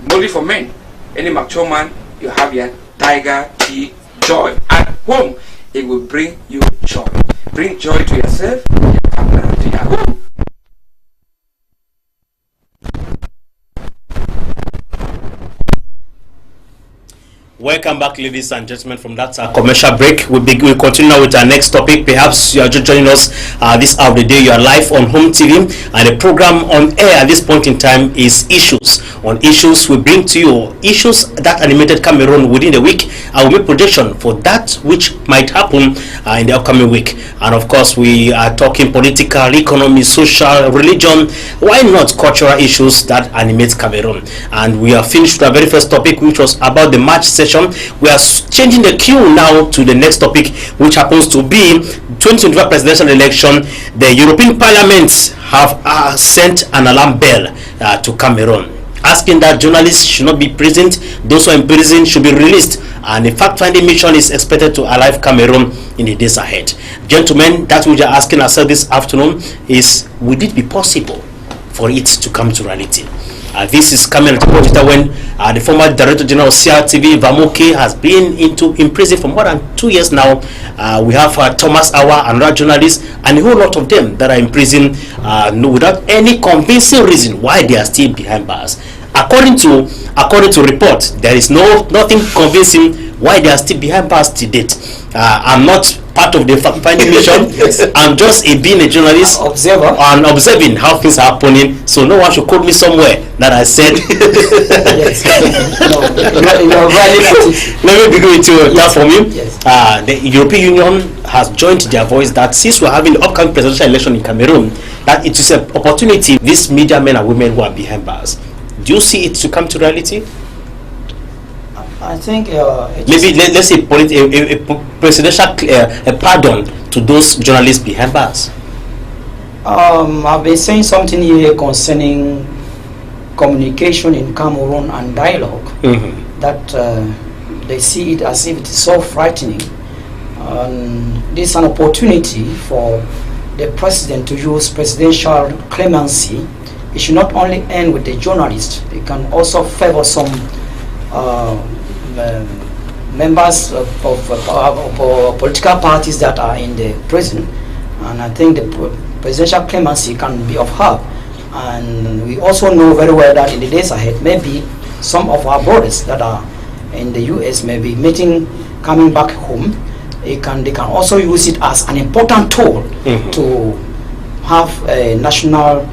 [SPEAKER 7] Mostly for men. Any mature man, you have your Tiger Tea Joy at home. It will bring you joy. Bring joy to yourself, your partner, to your home.
[SPEAKER 2] Welcome back, ladies and gentlemen, from that commercial break. We'll continue now with our next topic. Perhaps you are just joining us this hour of the day. You are live on Home TV, and the program on air at this point in time is Issues. On Issues, we bring to you issues that animated Cameroon within the week. I will make projection for that which might happen in the upcoming week. And of course, we are talking political, economy, social, religion. Why not cultural issues that animate Cameroon? And we are finished with our very first topic, which was about the March session. We are changing the cue now to the next topic, which happens to be 2025 presidential election. The European Parliament have sent an alarm bell to Cameroon, asking that journalists should not be present, those who are in prison should be released, and a fact-finding mission is expected to arrive Cameroon in the days ahead. Gentlemen, that we are asking ourselves this afternoon is, would it be possible for it to come to reality? This is coming at a point when the former Director General of CRTV, Vamoke, has been in prison for more than 2 years now. We have Thomas Awa, another journalist, and a whole lot of them that are in prison without any convincing reason why they are still behind bars. According to report, there is nothing convincing why they are still behind bars to date. I'm not part of the fact-finding mission.
[SPEAKER 1] Yes.
[SPEAKER 2] I'm just being a journalist,
[SPEAKER 1] observer,
[SPEAKER 2] and observing how things are happening. So no one should quote me somewhere that I said.
[SPEAKER 1] Yes. No, you're really
[SPEAKER 2] Let me begin with that from you.
[SPEAKER 1] Yes.
[SPEAKER 2] The European Union has joined their voice that since we're having the upcoming presidential election in Cameroon, that it is an opportunity. These media men and women who are behind bars, do you see it to come to reality?
[SPEAKER 1] I think
[SPEAKER 2] maybe let's say a presidential pardon to those journalists behind bars.
[SPEAKER 1] I've been saying something here concerning communication in Cameroon and dialogue, that they see it as if it is so frightening. This is an opportunity for the president to use presidential clemency. It should not only end with the journalists, it can also favor some members of political parties that are in the prison, and I think the presidential clemency can be of help. And we also know very well that in the days ahead, maybe some of our brothers that are in the US may be coming back home, they can also use it as an important tool to have a national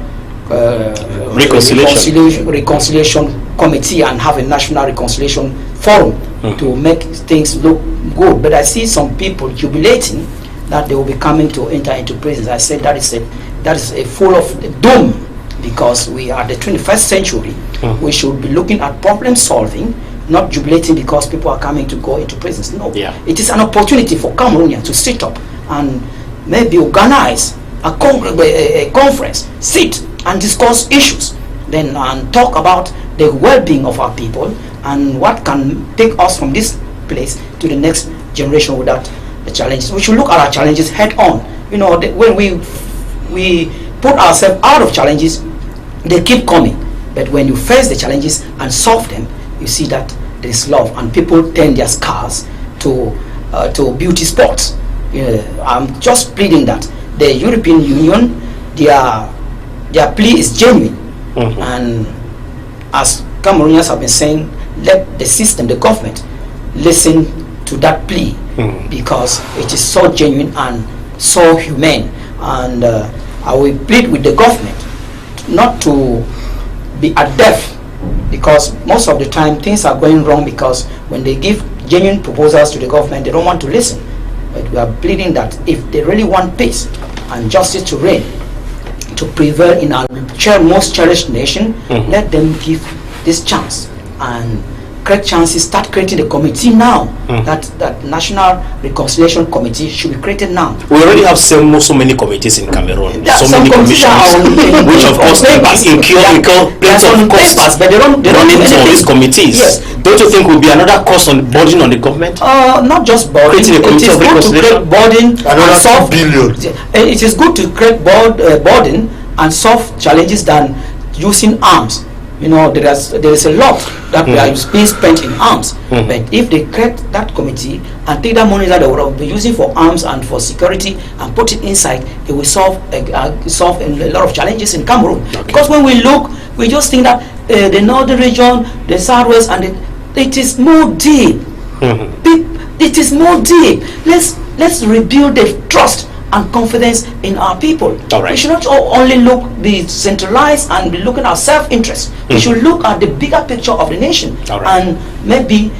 [SPEAKER 1] reconciliation committee and have a national reconciliation forum to make things look good. But I see some people jubilating that they will be coming to enter into prisons. I said that is a full of doom, because we are the 21st century. We should be looking at problem solving, not jubilating because people are coming to go into prisons. No, it is an opportunity for Cameroonians to sit up and maybe organize a conference, sit and discuss issues, then and talk about the well-being of our people and what can take us from this place to the next generation without the challenges. We should look at our challenges head on. You know, when we put ourselves out of challenges, they keep coming. But when you face the challenges and solve them, you see that there is love, and people turn their scars to beauty spots. I'm just pleading that the European Union, their plea is genuine, and as Cameroonians have been saying, let the system, the government, listen to that plea, because it is so genuine and so humane. And I will plead with the government not to be deaf, because most of the time things are going wrong, because when they give genuine proposals to the government, they don't want to listen. But we are pleading that if they really want peace and justice to reign, to prevail in our most cherished nation, let them give this chance and create chances. Start creating a committee now. That National Reconciliation Committee should be created now.
[SPEAKER 2] We already have so many committees in Cameroon. So
[SPEAKER 1] some
[SPEAKER 2] many commissions, which of course incur plenty of costs,
[SPEAKER 1] but they don't do
[SPEAKER 2] on these committees.
[SPEAKER 1] Yes.
[SPEAKER 2] Don't you think will be another cost on burden on the government?
[SPEAKER 1] Not just burden.
[SPEAKER 2] Creating a committee of reconciliation.
[SPEAKER 3] Another $2 billion.
[SPEAKER 1] It is good to create burden and solve challenges than using arms. You know, there is a lot that we are being spent in arms. But if they create that committee and take that money that they will be using for arms and for security and put it inside, it will solve a lot of challenges in Cameroon. Because when we look, we just think that the northern region, the southwest, and it is more deep. It is more deep. Let's rebuild the trust and confidence in our people. We should not only be centralized and be looking at self-interest. We should look at the bigger picture of the nation and maybe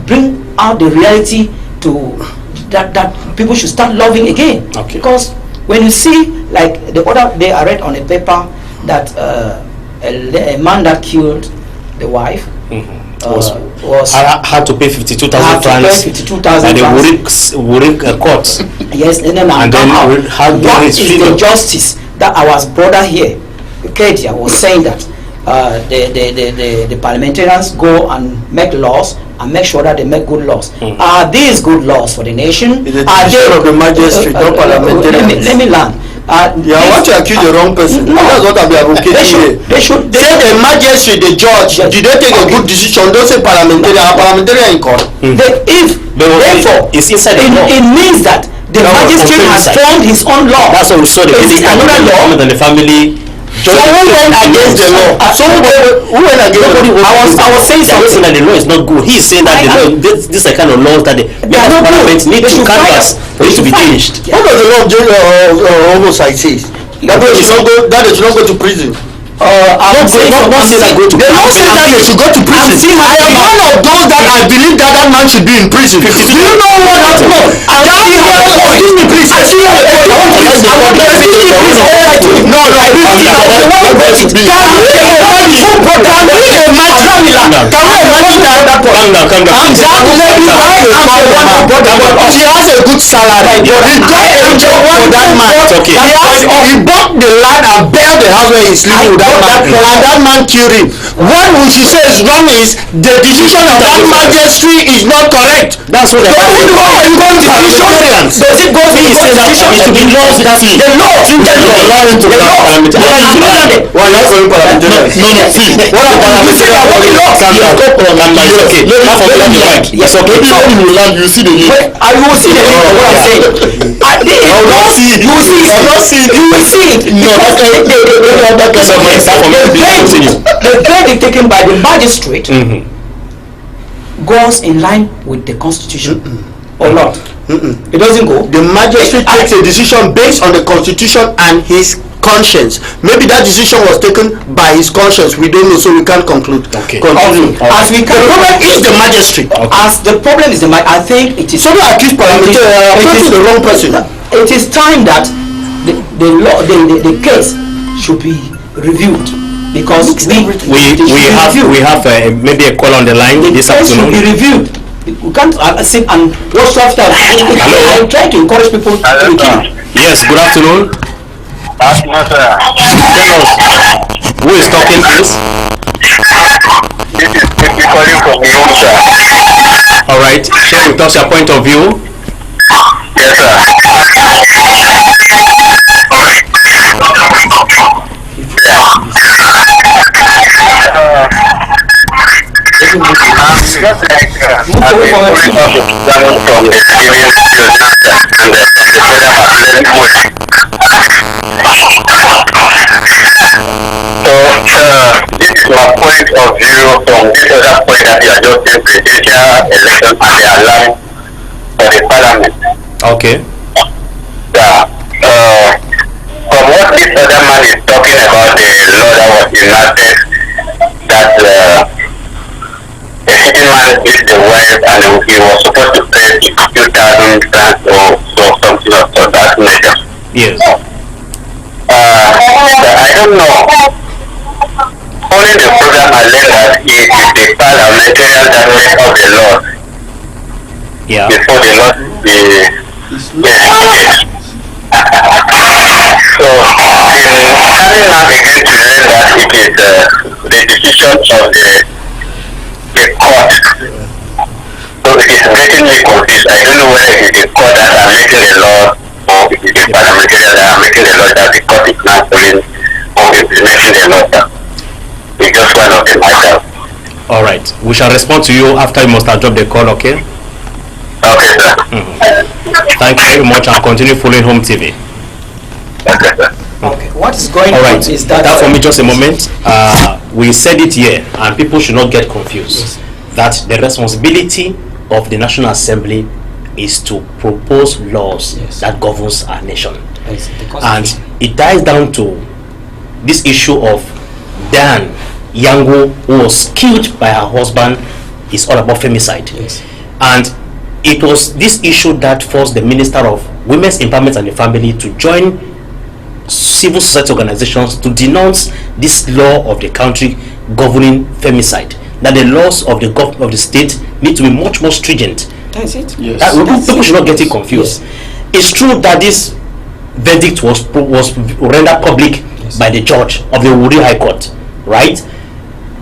[SPEAKER 1] bring out the reality to that people should start loving again. Because when you see, like the other day I read on a paper that a man that killed the wife
[SPEAKER 2] had to pay 52,000 francs at the Wurik court.
[SPEAKER 1] Yes, and then
[SPEAKER 2] what
[SPEAKER 1] is the justice that our brother here, Ketia, was saying that the parliamentarians go and make laws and make sure that they make good laws. Are these good laws for the nation?
[SPEAKER 3] It's the decision of the magistrate, not parliamentarians.
[SPEAKER 1] Let me learn.
[SPEAKER 3] I want to accuse the wrong person.
[SPEAKER 1] No.
[SPEAKER 3] That's what I'm advocating here.
[SPEAKER 1] They should
[SPEAKER 3] say the magistrate, the judge, did they take a good decision? Don't say parliamentarian in court.
[SPEAKER 1] Therefore,
[SPEAKER 2] it's inside the law.
[SPEAKER 1] It means that the magistrate has formed his own law.
[SPEAKER 2] That's what we saw the
[SPEAKER 1] another law
[SPEAKER 2] and the family.
[SPEAKER 3] So who went against the law? Who went against the law?
[SPEAKER 1] I was saying something
[SPEAKER 2] that the law is not good. He is saying that the law, this are kind of laws that the parliament need to canvass for it to be changed.
[SPEAKER 3] What does the law of homicide say? That they should not go to prison.
[SPEAKER 1] I'm saying
[SPEAKER 3] not say that go to prison. The law says that they should go to prison. I am one of those that I believe that man should be in prison. Do you know what that means? Excuse me, please. He has a good salary. He bought the land and built the house where he's living with that man, and that man killed him. What we should say is wrong is the decision of that magistrate is not correct. That's what does it go to the constitution? Does it go to the constitution?
[SPEAKER 2] It should be laws that see.
[SPEAKER 3] The law.
[SPEAKER 2] Why not for parliamentarians?
[SPEAKER 3] No. What about
[SPEAKER 2] okay. Now for the right.
[SPEAKER 1] Yes, okay.
[SPEAKER 4] Maybe when you land, you see the link.
[SPEAKER 1] I will see the link. What I'm saying. You will see it. You will see it. The verdict taken by the magistrate goes in line with the constitution or not. It doesn't go.
[SPEAKER 3] The magistrate takes a decision based on the constitution and his conscience. Maybe that decision was taken by his conscience. We don't know, so we can't conclude.
[SPEAKER 2] Okay.
[SPEAKER 1] As we can,
[SPEAKER 3] The problem is the magistrate.
[SPEAKER 1] as the problem is I think it is.
[SPEAKER 3] So don't accuse the wrong person.
[SPEAKER 1] It is time that the case should be reviewed because
[SPEAKER 2] we have maybe a call on the line this
[SPEAKER 1] case should be
[SPEAKER 2] afternoon.
[SPEAKER 1] reviewed. We can't sit and watch after. I'm trying to encourage people to be keen.
[SPEAKER 2] Yes, good afternoon. Tell us, who is talking, please?
[SPEAKER 8] This is Pipi calling from New sir.
[SPEAKER 2] All right, share with us your point of view.
[SPEAKER 8] Yes, sir. Just like I've been pulling up examples from the civil skills and the program of learning much. So this is my point of view from this other point that you are just saying presidential election and the alarm for the parliament.
[SPEAKER 2] Okay.
[SPEAKER 8] Yeah. From what this other man is talking about, the law that was enacted that a sitting man beat the wife and he was supposed to pay 2,000 francs or something of that nature.
[SPEAKER 2] Yes.
[SPEAKER 8] I don't know. Following the program, I learned that it is the parliamentarian that make up the law
[SPEAKER 2] Yeah.
[SPEAKER 8] before the law be executed. So, in having now again to learn that it is the decision of the court. So it is making me confused. I don't know whether it is the court that are making the law or it is the parliamentarians that are making the law that the court is now following or implementing the law. It's just one of them myself.
[SPEAKER 2] All right. We shall respond to you after you must have dropped the call. Okay.
[SPEAKER 8] Okay, sir.
[SPEAKER 2] Thank you very much, and continue following Home TV.
[SPEAKER 8] Okay, sir.
[SPEAKER 1] Okay, what is going
[SPEAKER 2] All
[SPEAKER 1] on
[SPEAKER 2] right.
[SPEAKER 1] is that
[SPEAKER 2] For me, just a moment. We said it here, and people should not get confused. That the responsibility of the National Assembly is to propose laws that governs our nation, and it ties down to this issue of Dan Yango, who was killed by her husband. Is all about femicide, and it was this issue that forced the Minister of Women's Empowerment and the Family to join civil society organizations to denounce this law of the country governing femicide. That the laws of the state need to be much more stringent.
[SPEAKER 1] That's it.
[SPEAKER 4] Yes.
[SPEAKER 2] People should not get it confused. It's true that this verdict was rendered public by the judge of the Wuri High Court, right?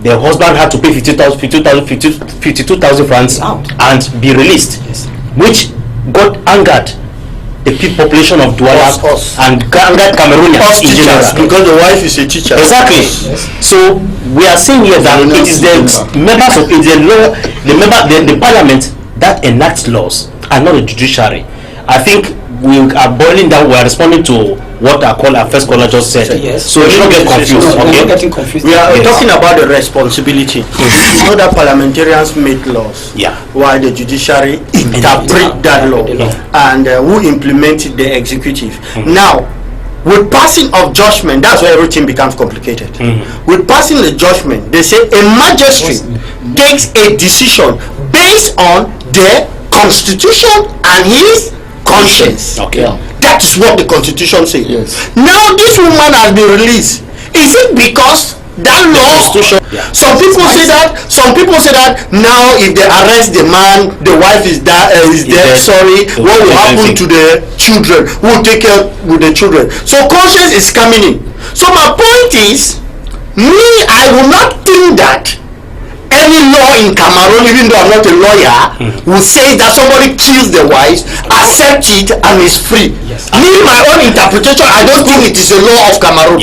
[SPEAKER 2] The husband had to pay 52,000 francs and be released, which got angered the population of Douala and angered Cameroonians in general.
[SPEAKER 3] Because the wife is a teacher.
[SPEAKER 2] Exactly. So we are saying here that it is the members of the parliament that enacts laws and not the judiciary. I think we are boiling down. We are responding to what our first caller just said. So we should not get confused.
[SPEAKER 1] confused.
[SPEAKER 3] We are talking about the responsibility. You know that parliamentarians make laws, while the judiciary interpret that law, and who implement the executive. Now, with passing of judgment, that's where everything becomes complicated. With passing the judgment, they say a magistrate takes a decision based on the constitution and his conscience. That is what the constitution says. Now this woman has been released. Is it because that law? Some people say that. Some people say that now if they arrest the man, the wife is dead. Sorry, what will happen to the children? Who will take care with the children? So conscience is coming in. So my point is, I will not think that any law in Cameroon, even though I'm not a lawyer, will say that somebody kills the wives, accept it, and is free. Me, my own interpretation, I don't think it is a law of Cameroon.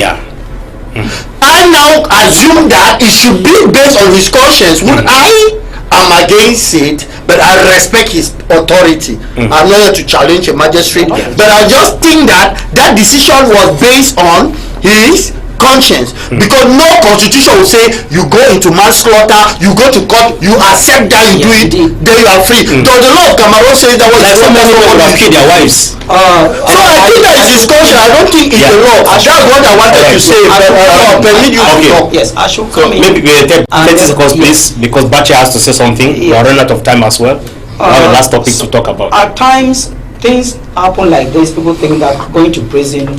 [SPEAKER 3] I now assume that it should be based on his conscience. Would I am against it, but I respect his authority. I'm not here to challenge a magistrate, but I just think that that decision was based on his conscience, because no constitution will say you go into manslaughter, you go to court, you accept that, you do it, then you are free. Does the law of Cameroon say that was
[SPEAKER 2] like some people would have killed their wives?
[SPEAKER 3] So I think that is his conscience. I don't think it's the law. That's what I wanted to say. But permit you to talk.
[SPEAKER 1] Yes, I should come in.
[SPEAKER 2] Maybe we take 30 seconds, please, because Bache has to say something. We are running out of time as well. We have the last topic to talk about.
[SPEAKER 1] At times, things happen like this. People think that going to prison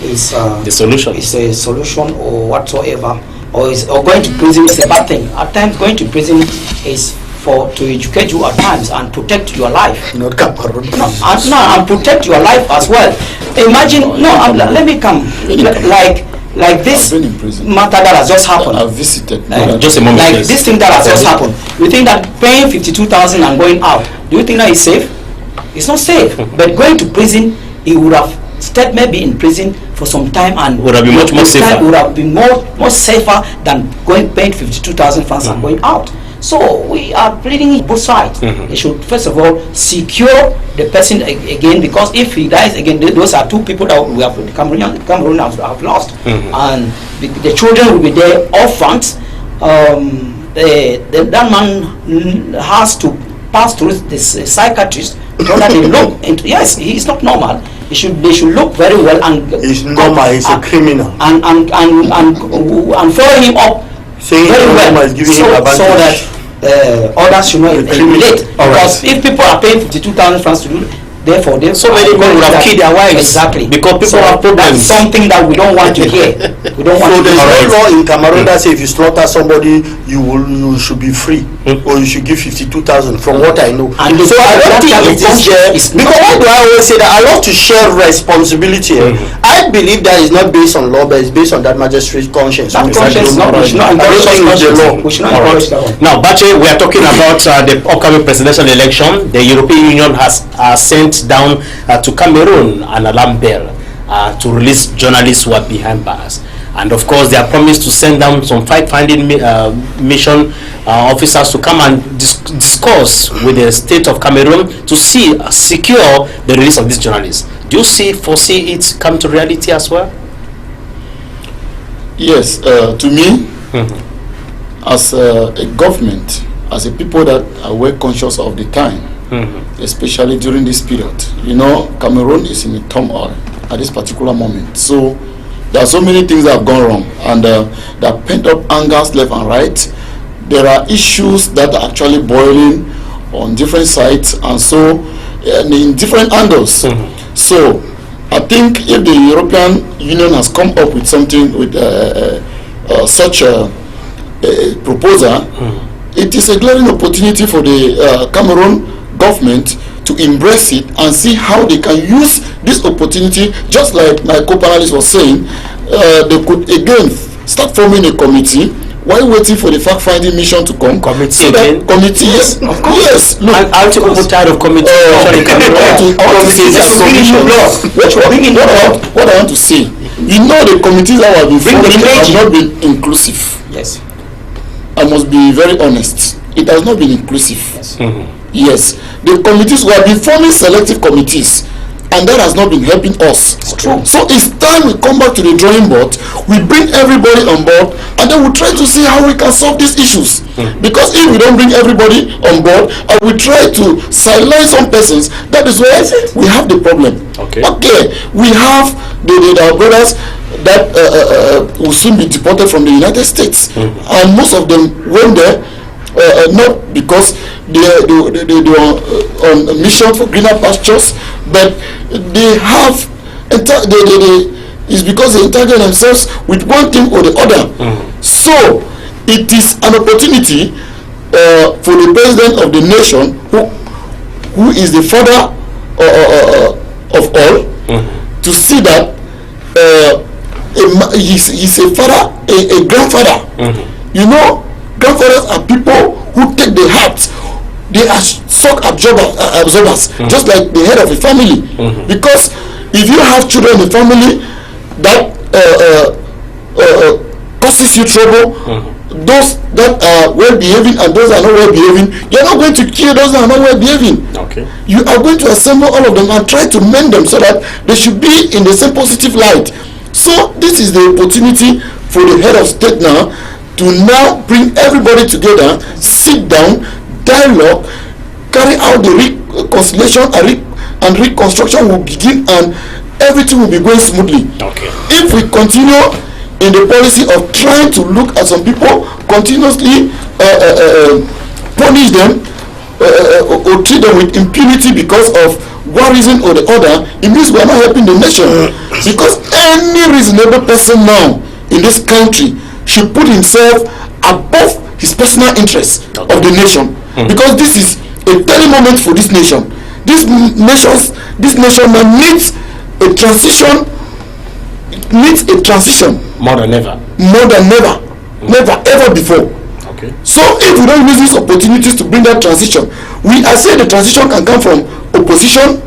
[SPEAKER 1] is
[SPEAKER 2] the solution.
[SPEAKER 1] Is a solution or whatsoever, or going to prison is a bad thing. At times, going to prison is to educate you at times and protect your life.
[SPEAKER 3] Not Cameroon.
[SPEAKER 1] And protect your life as well. Imagine, let me come. Like this matter that has just happened.
[SPEAKER 4] I've visited.
[SPEAKER 2] Just a moment.
[SPEAKER 1] Like this thing that has just happened. You think that paying 52,000 and going out, do you think that is safe? It's not safe. But going to prison, he would have stayed maybe in prison for some time and
[SPEAKER 2] would have been much more safer.
[SPEAKER 1] Would have been more safer than paying 52,000 francs and going out. So we are pleading both sides. They should first of all secure the person again, because if he dies again, those are two people that we have Cameroon have lost, and the children will be there orphans. That man has to pass through this psychiatrist so that they look into, yes, he's not normal. They should look very well and
[SPEAKER 3] he's normal. He's a criminal
[SPEAKER 1] and follow him up
[SPEAKER 3] saying
[SPEAKER 1] very well, so that others should not relate. Because if people are paying 52,000 francs to do, therefore they
[SPEAKER 2] so many people would have killed their wives.
[SPEAKER 1] Exactly.
[SPEAKER 2] Because people have problems.
[SPEAKER 1] That's something that we don't want to hear. We don't want
[SPEAKER 3] so
[SPEAKER 1] to
[SPEAKER 3] there's no law in Cameroon that says if you slaughter somebody, you should be free, or you should give 52,000. From what I know,
[SPEAKER 1] and
[SPEAKER 3] so I don't think it is because what do I always say that I love to share responsibility. I believe that is not based on law, but it's based on that magistrate's conscience.
[SPEAKER 1] That conscience, we should not encourage that one.
[SPEAKER 2] Now, Bache, we are talking about the upcoming presidential election. The European Union has sent down to Cameroon an alarm bell to release journalists who are behind bars. And of course, they are promised to send down some fact-finding mission officers to come and discuss with the state of Cameroon to secure the release of these journalists. Do you foresee it come to reality as well?
[SPEAKER 4] Yes, to me, as a government, as a people that are well conscious of the time, especially during this period, you know, Cameroon is in a turmoil at this particular moment. So there are so many things that have gone wrong, and there are pent up angers left and right. There are issues that are actually boiling on different sides, and so in different angles. So I think if the European Union has come up with something with such a proposal, it is a glaring opportunity for the Cameroon government to embrace it and see how they can use this opportunity. Just like my co-panelist was saying, they could again start forming a committee while waiting for the fact-finding mission to come.
[SPEAKER 2] Committee
[SPEAKER 4] yes, of course. Yes, look,
[SPEAKER 2] aren't you people tired of committee?
[SPEAKER 4] What I want to say, you know, the committees that have been forming have not been inclusive.
[SPEAKER 1] Yes,
[SPEAKER 4] I must be very honest. It has not been inclusive.
[SPEAKER 1] Yes.
[SPEAKER 4] Yes, the committees, we have been forming selective committees, and that has not been helping us.
[SPEAKER 1] It's true.
[SPEAKER 4] So it's time we come back to the drawing board, we bring everybody on board, and then we try to see how we can solve these issues. Because if we don't bring everybody on board and we try to silence some persons, that is where we have the problem.
[SPEAKER 2] Okay,
[SPEAKER 4] we have our brothers that will soon be deported from the United States, and most of them went there not because they were on a mission for greener pastures, but they have it's because they entangle themselves with one thing or the other. So it is an opportunity for the president of the nation, who is the father of all, to see that he's a father, a grandfather. You know, grandfathers are people who take the heart. They are shock absorbers, just like the head of a family. Because if you have children in the family that causes you trouble, those that are well behaving and those that are not well behaving, you're not going to kill those that are not well behaving.
[SPEAKER 2] Okay.
[SPEAKER 4] You are going to assemble all of them and try to mend them so that they should be in the same positive light. So this is the opportunity for the head of state now to now bring everybody together, sit down, dialogue, carry out the reconciliation and reconstruction will begin, and everything will be going smoothly.
[SPEAKER 2] Okay.
[SPEAKER 4] If we continue in the policy of trying to look at some people, continuously punish them or treat them with impunity because of one reason or the other, it means we are not helping the nation. Because any reasonable person now in this country should put himself above his personal interests of the nation. Because this is a telling moment for this nation. This nation now needs a transition. Needs a transition
[SPEAKER 2] more than ever
[SPEAKER 4] never ever before.
[SPEAKER 2] Okay.
[SPEAKER 4] So if we don't use these opportunities to bring that transition, we are saying the transition can come from opposition,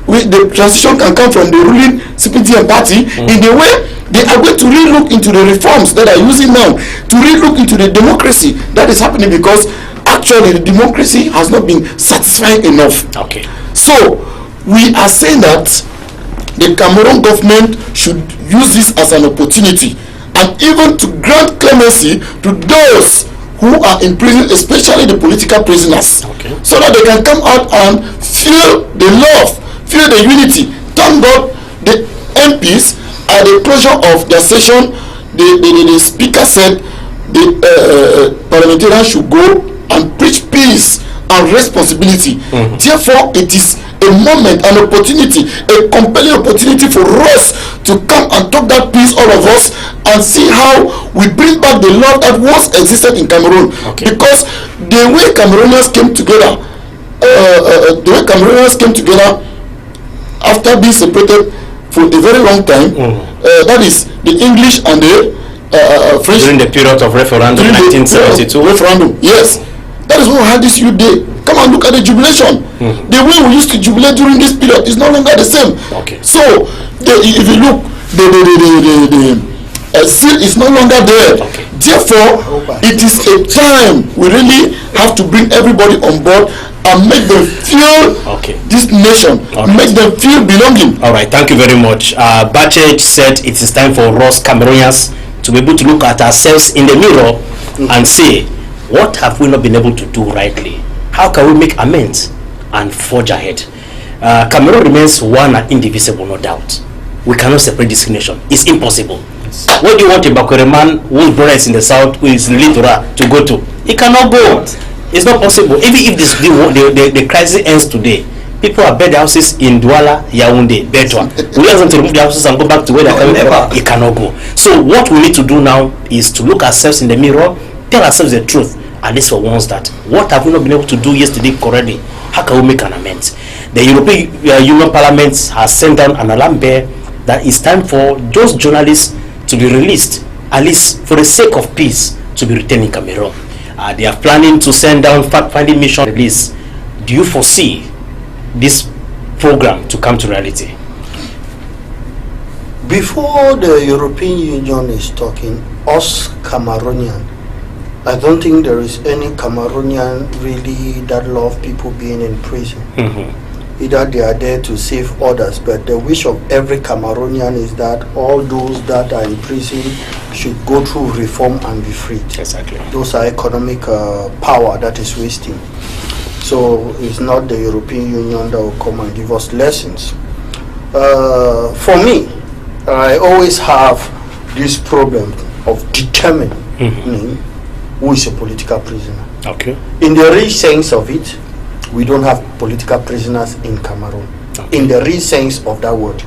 [SPEAKER 4] the transition can come from the ruling CPTM party, in the way they are going to re-look into the reforms that are using now, to re-look into the democracy that is happening, because actually the democracy has not been satisfying enough.
[SPEAKER 2] Okay.
[SPEAKER 4] So we are saying that the Cameroon government should use this as an opportunity, and even to grant clemency to those who are in prison, especially the political prisoners, so that they can come out and feel the love, feel the unity. Thank God the MPs at the closure of their session, the speaker said the parliamentarians should go and preach peace and responsibility. Therefore, it is a moment, an opportunity, a compelling opportunity for us to come and talk that peace, all of us, and see how we bring back the love that once existed in Cameroon. Because the way Cameroonians came together, after being separated for a very long time, that is the English and the French.
[SPEAKER 2] During the period of referendum, 1972.
[SPEAKER 4] Referendum, yes. That is why we had this youth day. Come and look at the jubilation. The way we used to jubilate during this period is no longer the same. So if you look, the seal is no longer there. Therefore, it is a time we really have to bring everybody on board and make them feel this nation, make them feel belonging.
[SPEAKER 2] All right, thank you very much. Bachet said it is time for us Cameroonians to be able to look at ourselves in the mirror and say, what have we not been able to do rightly? How can we make amends and forge ahead? Cameroon remains one and indivisible, no doubt. We cannot separate this nation. It's impossible. What do you want a Bakwere man whose brother is in the south, who is in Litora, to go to? He cannot go. It's not possible. Even if the crisis ends today, people are build houses in Douala, Yaoundé, Betwa. We ask them to remove the houses and go back to where they are coming from. It cannot go. So what we need to do now is to look ourselves in the mirror, tell ourselves the truth, at least for once, that what have we not been able to do yesterday correctly? How can we make an amends? The European Union Parliament has sent down an alarm bell that it's time for those journalists to be released, at least for the sake of peace, to be retained in Cameroon. They are planning to send down fact-finding mission release. Do you foresee this program to come to reality?
[SPEAKER 3] Before the European Union is talking, us Cameroonian, I don't think there is any Cameroonian really that love people being in prison. Either they are there to save others, but the wish of every Cameroonian is that all those that are in prison should go through reform and be freed.
[SPEAKER 2] Exactly.
[SPEAKER 3] Those are economic power that is wasting. So it's not the European Union that will come and give us lessons. For me, I always have this problem of determining who is a political prisoner. In the real sense of it, we don't have political prisoners in Cameroon. In the real sense of that word.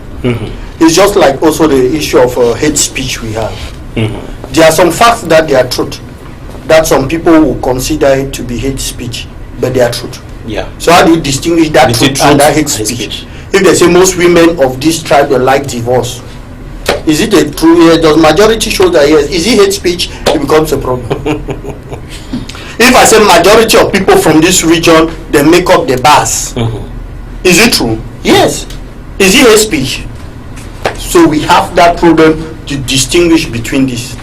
[SPEAKER 3] It's just like also the issue of hate speech we have. There are some facts that they are truth, that some people will consider it to be hate speech, but they are truth. So how do you distinguish that truth and that hate speech? If they say most women of this tribe will like divorce, is it a true? Does majority show that yes? Is it hate speech? It becomes a problem. If I say majority of people from this region, they make up the bars, is it true? Yes. Is it hate speech? So we have that problem to distinguish between these.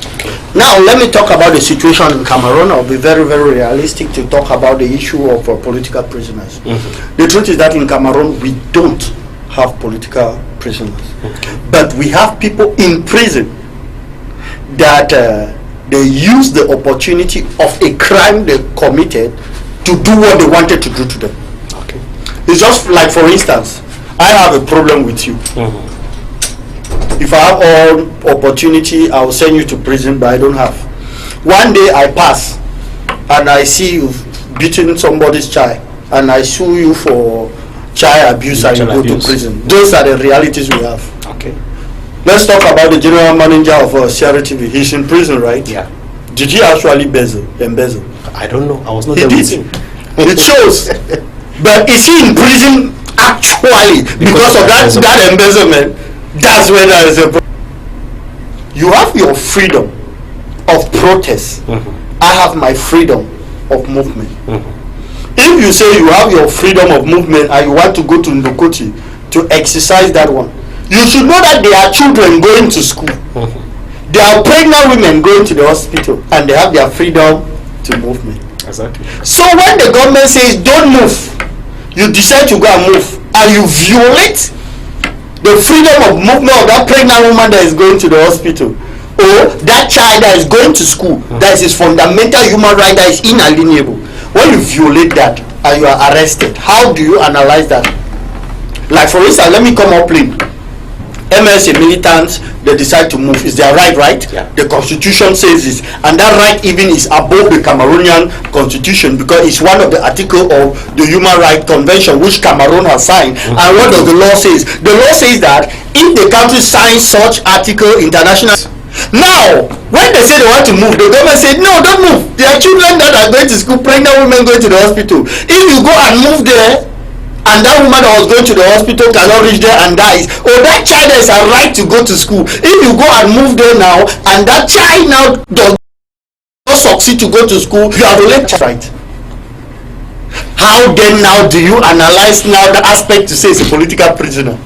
[SPEAKER 3] Now let me talk about the situation in Cameroon. I'll be very, very realistic to talk about the issue of political prisoners. The truth is that in Cameroon we don't have political prisoners, but we have people in prison that they use the opportunity of a crime they committed to do what they wanted to do to them. It's just like, for instance, I have a problem with you. If I have all opportunity, I will send you to prison, but I don't have. One day I pass and I see you beating somebody's child and I sue you for child abuse and you go to prison. Those are the realities we have. Let's talk about the general manager of Sierra TV. He's in prison, right?
[SPEAKER 2] Yeah.
[SPEAKER 3] Did he actually embezzle?
[SPEAKER 2] I don't know. I was not
[SPEAKER 3] He
[SPEAKER 2] there
[SPEAKER 3] did.
[SPEAKER 2] with him.
[SPEAKER 3] It shows. But is he in prison actually because of that embezzlement? That's where there is a problem. You have your freedom of protest. I have my freedom of movement. If you say you have your freedom of movement and you want to go to Ndokoti to exercise that one, you should know that there are children going to school. There are pregnant women going to the hospital and they have their freedom to movement.
[SPEAKER 2] Exactly.
[SPEAKER 3] So when the government says don't move, you decide to go and move and you violate the freedom of movement of that pregnant woman that is going to the hospital, or that child that is going to school, that is his fundamental human right that is inalienable. When you violate that and you are arrested, how do you analyze that? Like, for instance, let me come up plain. MSA militants, they decide to move. It's their right?
[SPEAKER 2] Yeah.
[SPEAKER 3] The constitution says this, and that right even is above the Cameroonian constitution because it's one of the articles of the Human Rights Convention which Cameroon has signed. And what does the law say? The law says that if the country signs such article international. Now, when they say they want to move, the government said no, don't move. There are children that are going to school, pregnant women going to the hospital. If you go and move there, and that woman that was going to the hospital cannot reach there and dies, or that child has a right to go to school. If you go and move there now and that child now does not succeed to go to school, you have a late right. How then now do you analyze now the aspect to say it's a political prisoner?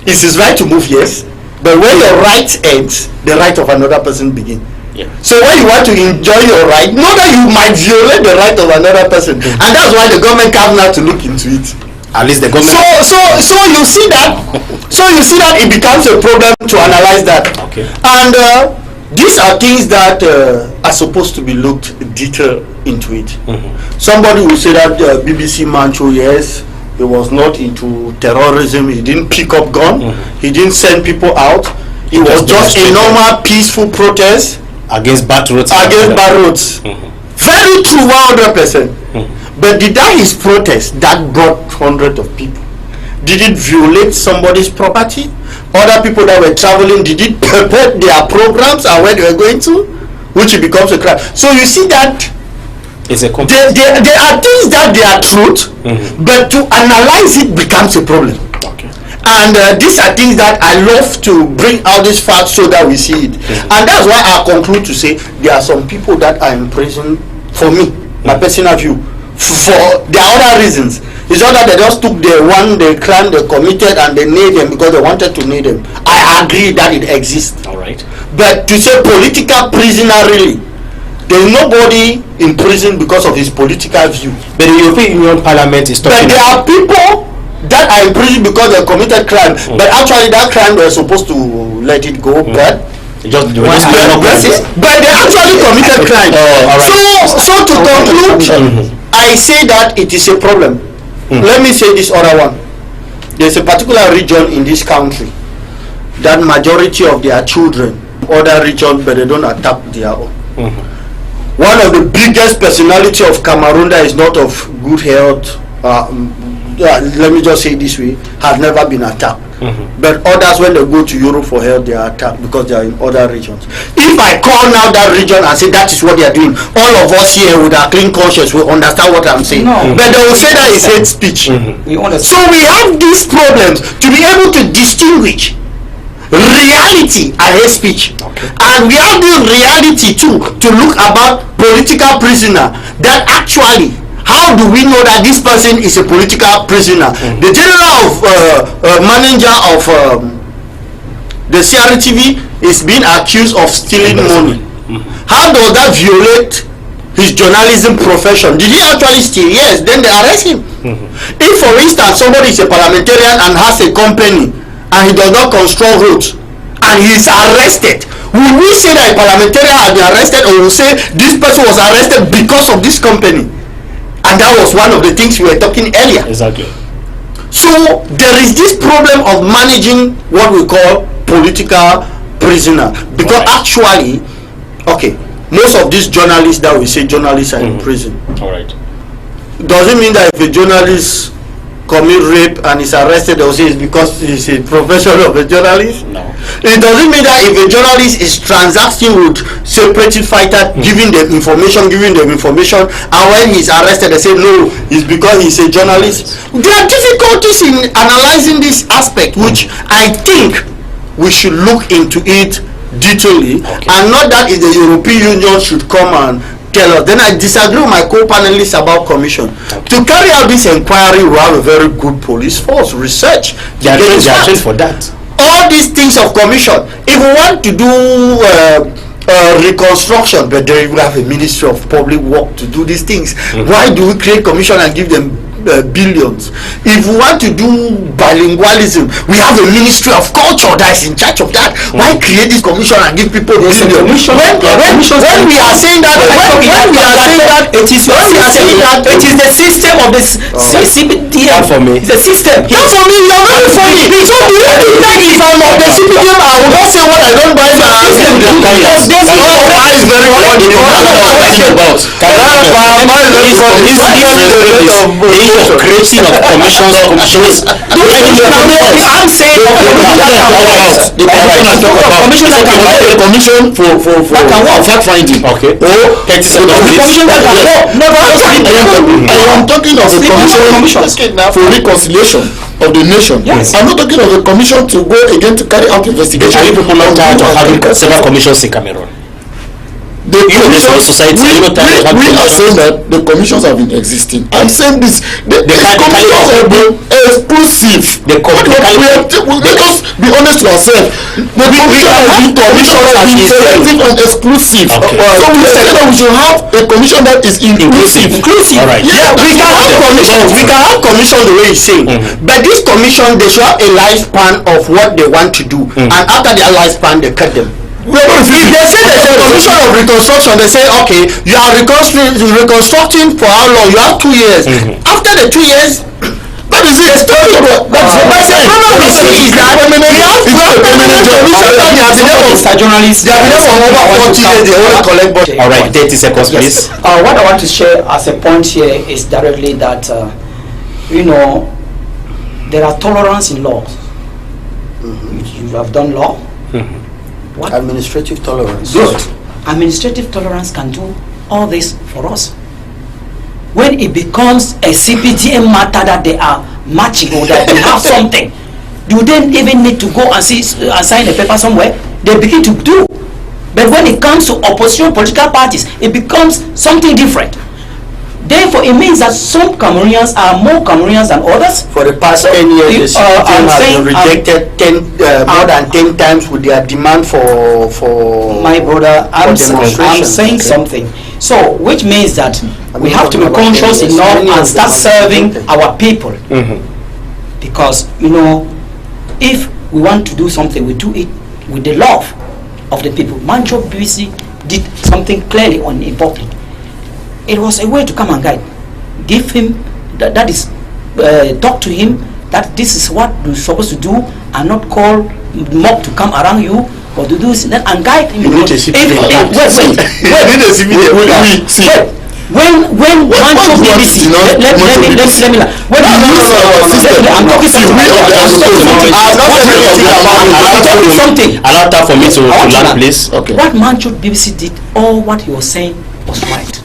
[SPEAKER 3] It's his right to move, yes, but when your right ends, the right of another person begins. So when you want to enjoy your right, know that you might violate the right of another person, and that's why the government comes now to look into it.
[SPEAKER 2] At least the government.
[SPEAKER 3] So you see that. So you see that it becomes a problem to analyze that. And these are things that are supposed to be looked detail into it. Somebody will say that BBC Mancho, yes, he was not into terrorism. He didn't pick up gun. He didn't send people out. It was just a normal peaceful protest
[SPEAKER 2] against bad roads.
[SPEAKER 3] Very true, 100%. But did that his protest that brought hundreds of people? Did it violate somebody's property? Other people that were traveling, did it pervert their programs and where they were going to? Which it becomes a crime. So you see that
[SPEAKER 2] it's a
[SPEAKER 3] there are things that they are truth, but to analyze it becomes a problem. And these are things that I love to bring out these facts so that we see it. And that's why I conclude to say there are some people that are in prison, for me, my personal view, for their other reasons. It's not that they just took the crime they committed and they nailed them because they wanted to nail them. I agree that it exists.
[SPEAKER 2] Alright.
[SPEAKER 3] But to say political prisoner, really, there is nobody in prison because of his political view.
[SPEAKER 2] But the European Union Parliament is talking.
[SPEAKER 3] But there are people that are in prison because they committed crime. But actually that crime they were supposed to let it go. But they actually committed crime. So to conclude, I say that it is a problem. Let me say this other one. There's a particular region in this country that majority of their children, other regions, but they don't attack their own. One of the biggest personality of Cameroon that is not of good health, let me just say this way, have never been attacked. But others, when they go to Europe for help, they are attacked because they are in other regions. If I call now that region and say that is what they are doing, all of us here with our clean conscience will understand what I'm saying. But they will say that is hate speech. So we have these problems to be able to distinguish reality and hate speech. And we have the reality too to look about political prisoner that actually, how do we know that this person is a political prisoner? The general of manager of the CRTV is being accused of stealing money. How does that violate his journalism profession? Did he actually steal? Yes, then they arrest him. If, for instance, somebody is a parliamentarian and has a company and he does not construct roads and he is arrested, will we say that a parliamentarian has been arrested, or will say this person was arrested because of this company? And that was one of the things we were talking earlier.
[SPEAKER 2] Exactly.
[SPEAKER 3] So there is this problem of managing what we call political prisoner, because actually, okay, most of these journalists that we say journalists are in prison.
[SPEAKER 2] All right.
[SPEAKER 3] Doesn't mean that if a journalist commit rape and is arrested, they'll say it's because he's a profession of a journalist.
[SPEAKER 2] No.
[SPEAKER 3] It doesn't mean that if a journalist is transacting with separatist fighter, giving them information, and when he's arrested, they say no, it's because he's a journalist. There are difficulties in analyzing this aspect, which I think we should look into it detailedly, and not that if the European Union should come and tell us. Then I disagree with my co-panelists about commission. To carry out this inquiry, we have a very good police force, research.
[SPEAKER 2] They are trained for that.
[SPEAKER 3] All these things of commission. If we want to do reconstruction, but then we have a Ministry of Public Work to do these things. Why do we create commission and give them billions? If we want to do bilingualism, we have a Ministry of Culture that is in charge of that. Why create this commission and give people billions? When we are saying that, it is the system of this CPDM.
[SPEAKER 2] For me,
[SPEAKER 3] it's a system. Not for me. You are very funny. So do you think that if I'm of the CPDM, I will not say what I don't buy? Because this is very funny.
[SPEAKER 2] Creating of commissions. I'm saying the commission that can work. The commission for fact finding. Okay. Or the commission that can work.
[SPEAKER 4] I am talking of a commission for reconciliation of the nation. Yes. I'm not talking of a commission to go again to carry out investigation.
[SPEAKER 2] Are you people not tired of having several commissions in Cameroon?
[SPEAKER 4] We are saying that the commissions have been existing. I'm saying this. The commissions have been exclusive. Let us be honest to ourselves. The commissions have been selective and exclusive. So we say that we should have a commission that is inclusive.
[SPEAKER 3] All right. Yeah, we can have commissions. We can have commissions the way you say. But this commission, they should have a lifespan of what they want to do, and after their lifespan, they cut them. If they say there's a commission of reconstruction, they say, okay, you are reconstructing for how long? You have 2 years. After the 2 years, that is it. The problem we see is that we have permanent commission that they have been there for journalists. They have been there for over 40 years. They want to collect budget.
[SPEAKER 2] All right, 30 seconds, please.
[SPEAKER 1] What I want to share as a point here is directly that there are tolerance in law. You have done law.
[SPEAKER 3] What? Administrative tolerance.
[SPEAKER 1] Good. Administrative tolerance can do all this for us. When it becomes a CPDM matter that they are matching or that they have something, do they even need to go and sign a paper somewhere? They begin to do. But when it comes to opposition political parties, it becomes something different. Therefore, it means that some Cameroonians are more Cameroonians than others.
[SPEAKER 3] For the past 10 years, the CPDM has been rejected more than 10 times with their demand for
[SPEAKER 1] my brother. I'm saying something. So, which means that we have to be conscious enough and start serving our people. Because, if we want to do something, we do it with the love of the people. Mancho BBC did something clearly important. It was a way to come and guide. Give him, that is, talk to him that this is what you're supposed to do, and not call mob to come around you, or to do this and guide him.
[SPEAKER 3] You need a CPDM.
[SPEAKER 1] When Mancho BBC, let me when I'm talking something.
[SPEAKER 2] Allow that for me to land, please.
[SPEAKER 1] Okay. What Mancho BBC did, all what he was saying was right.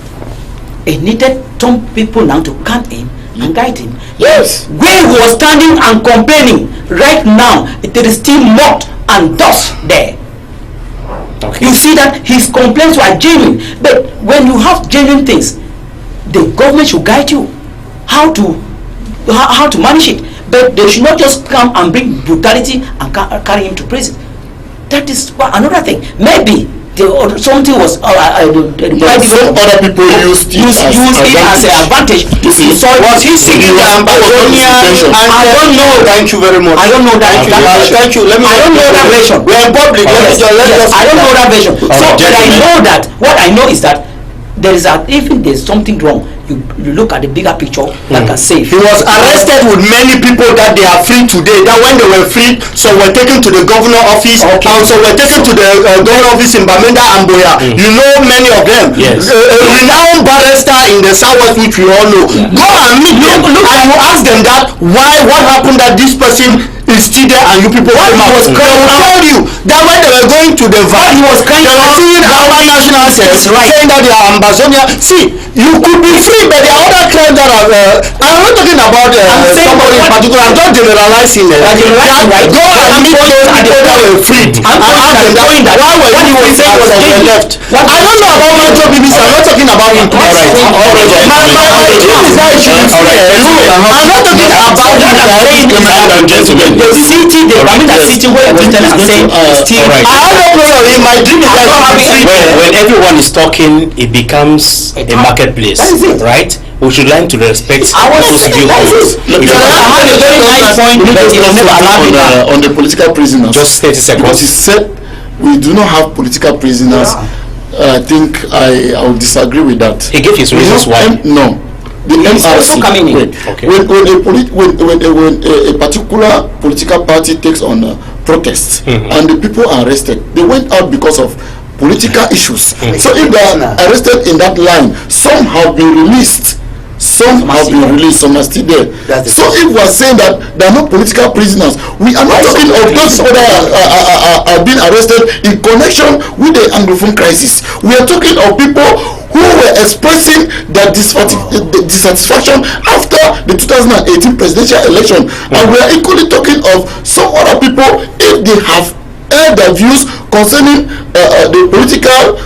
[SPEAKER 1] It needed some people now to come in and guide him.
[SPEAKER 3] Yes.
[SPEAKER 1] Where he was standing and complaining, right now, there is still mud and dust there. Okay. You see that his complaints were genuine. But when you have genuine things, the government should guide you how to manage it. But they should not just come and bring brutality and carry him to prison. That is another thing. Maybe something was
[SPEAKER 4] some other people used it as
[SPEAKER 1] an advantage.
[SPEAKER 3] Was he singing the Ambazonian? I don't know. Thank you very much.
[SPEAKER 1] I don't know that.
[SPEAKER 3] Thank you. Let me.
[SPEAKER 1] I don't know that version.
[SPEAKER 3] We are in public.
[SPEAKER 1] I don't know that version. So, but I know that. What I know is that even there's something wrong. You look at the bigger picture, like I say.
[SPEAKER 3] He was arrested with many people that they are free today. That when they were free, some were taken to the governor office, and some were taken to the governor office in Bamenda and Boya. You know many of them.
[SPEAKER 2] Yes.
[SPEAKER 3] Renowned barrister in the Southwest, which we all know. Go and meet them, and you ask them that what happened that this person is still there and you people came out. They will tell you that when they were going to the van, he was crying. They were seeing our national assets, saying that they are Ambazonia. See, you could be free, but there are other crimes that are. I'm not talking about somebody in particular. I'm just generalizing it. Go and meet those people that were freed and ask them that why were you free as of the left. I don't know about Metro BBC. I'm not talking about him. My dream is that you should be free. I'm not talking about that.
[SPEAKER 1] The city, the city where Christian is saying still.
[SPEAKER 3] I have no problem with my dream is that
[SPEAKER 2] when everyone is talking, it becomes a marketplace, right? We should learn to respect those views.
[SPEAKER 1] I have a very nice point that you never allowed
[SPEAKER 4] on the political prisoners.
[SPEAKER 2] Just 30 seconds.
[SPEAKER 4] Because he said we do not have political prisoners. I think I will disagree with that.
[SPEAKER 2] He gave his reasons why.
[SPEAKER 4] No. The MRC, when a particular political party takes on protests and the people are arrested, they went out because of political issues. So if they are arrested in that line, some have been released. Some have been released, some are still there. So if we are saying that there are no political prisoners, we are not talking of those people that are being arrested in connection with the Anglophone crisis. We are talking of people who were expressing their dissatisfaction after the 2018 presidential election. And we are equally talking of some other people if they have aired their views concerning the political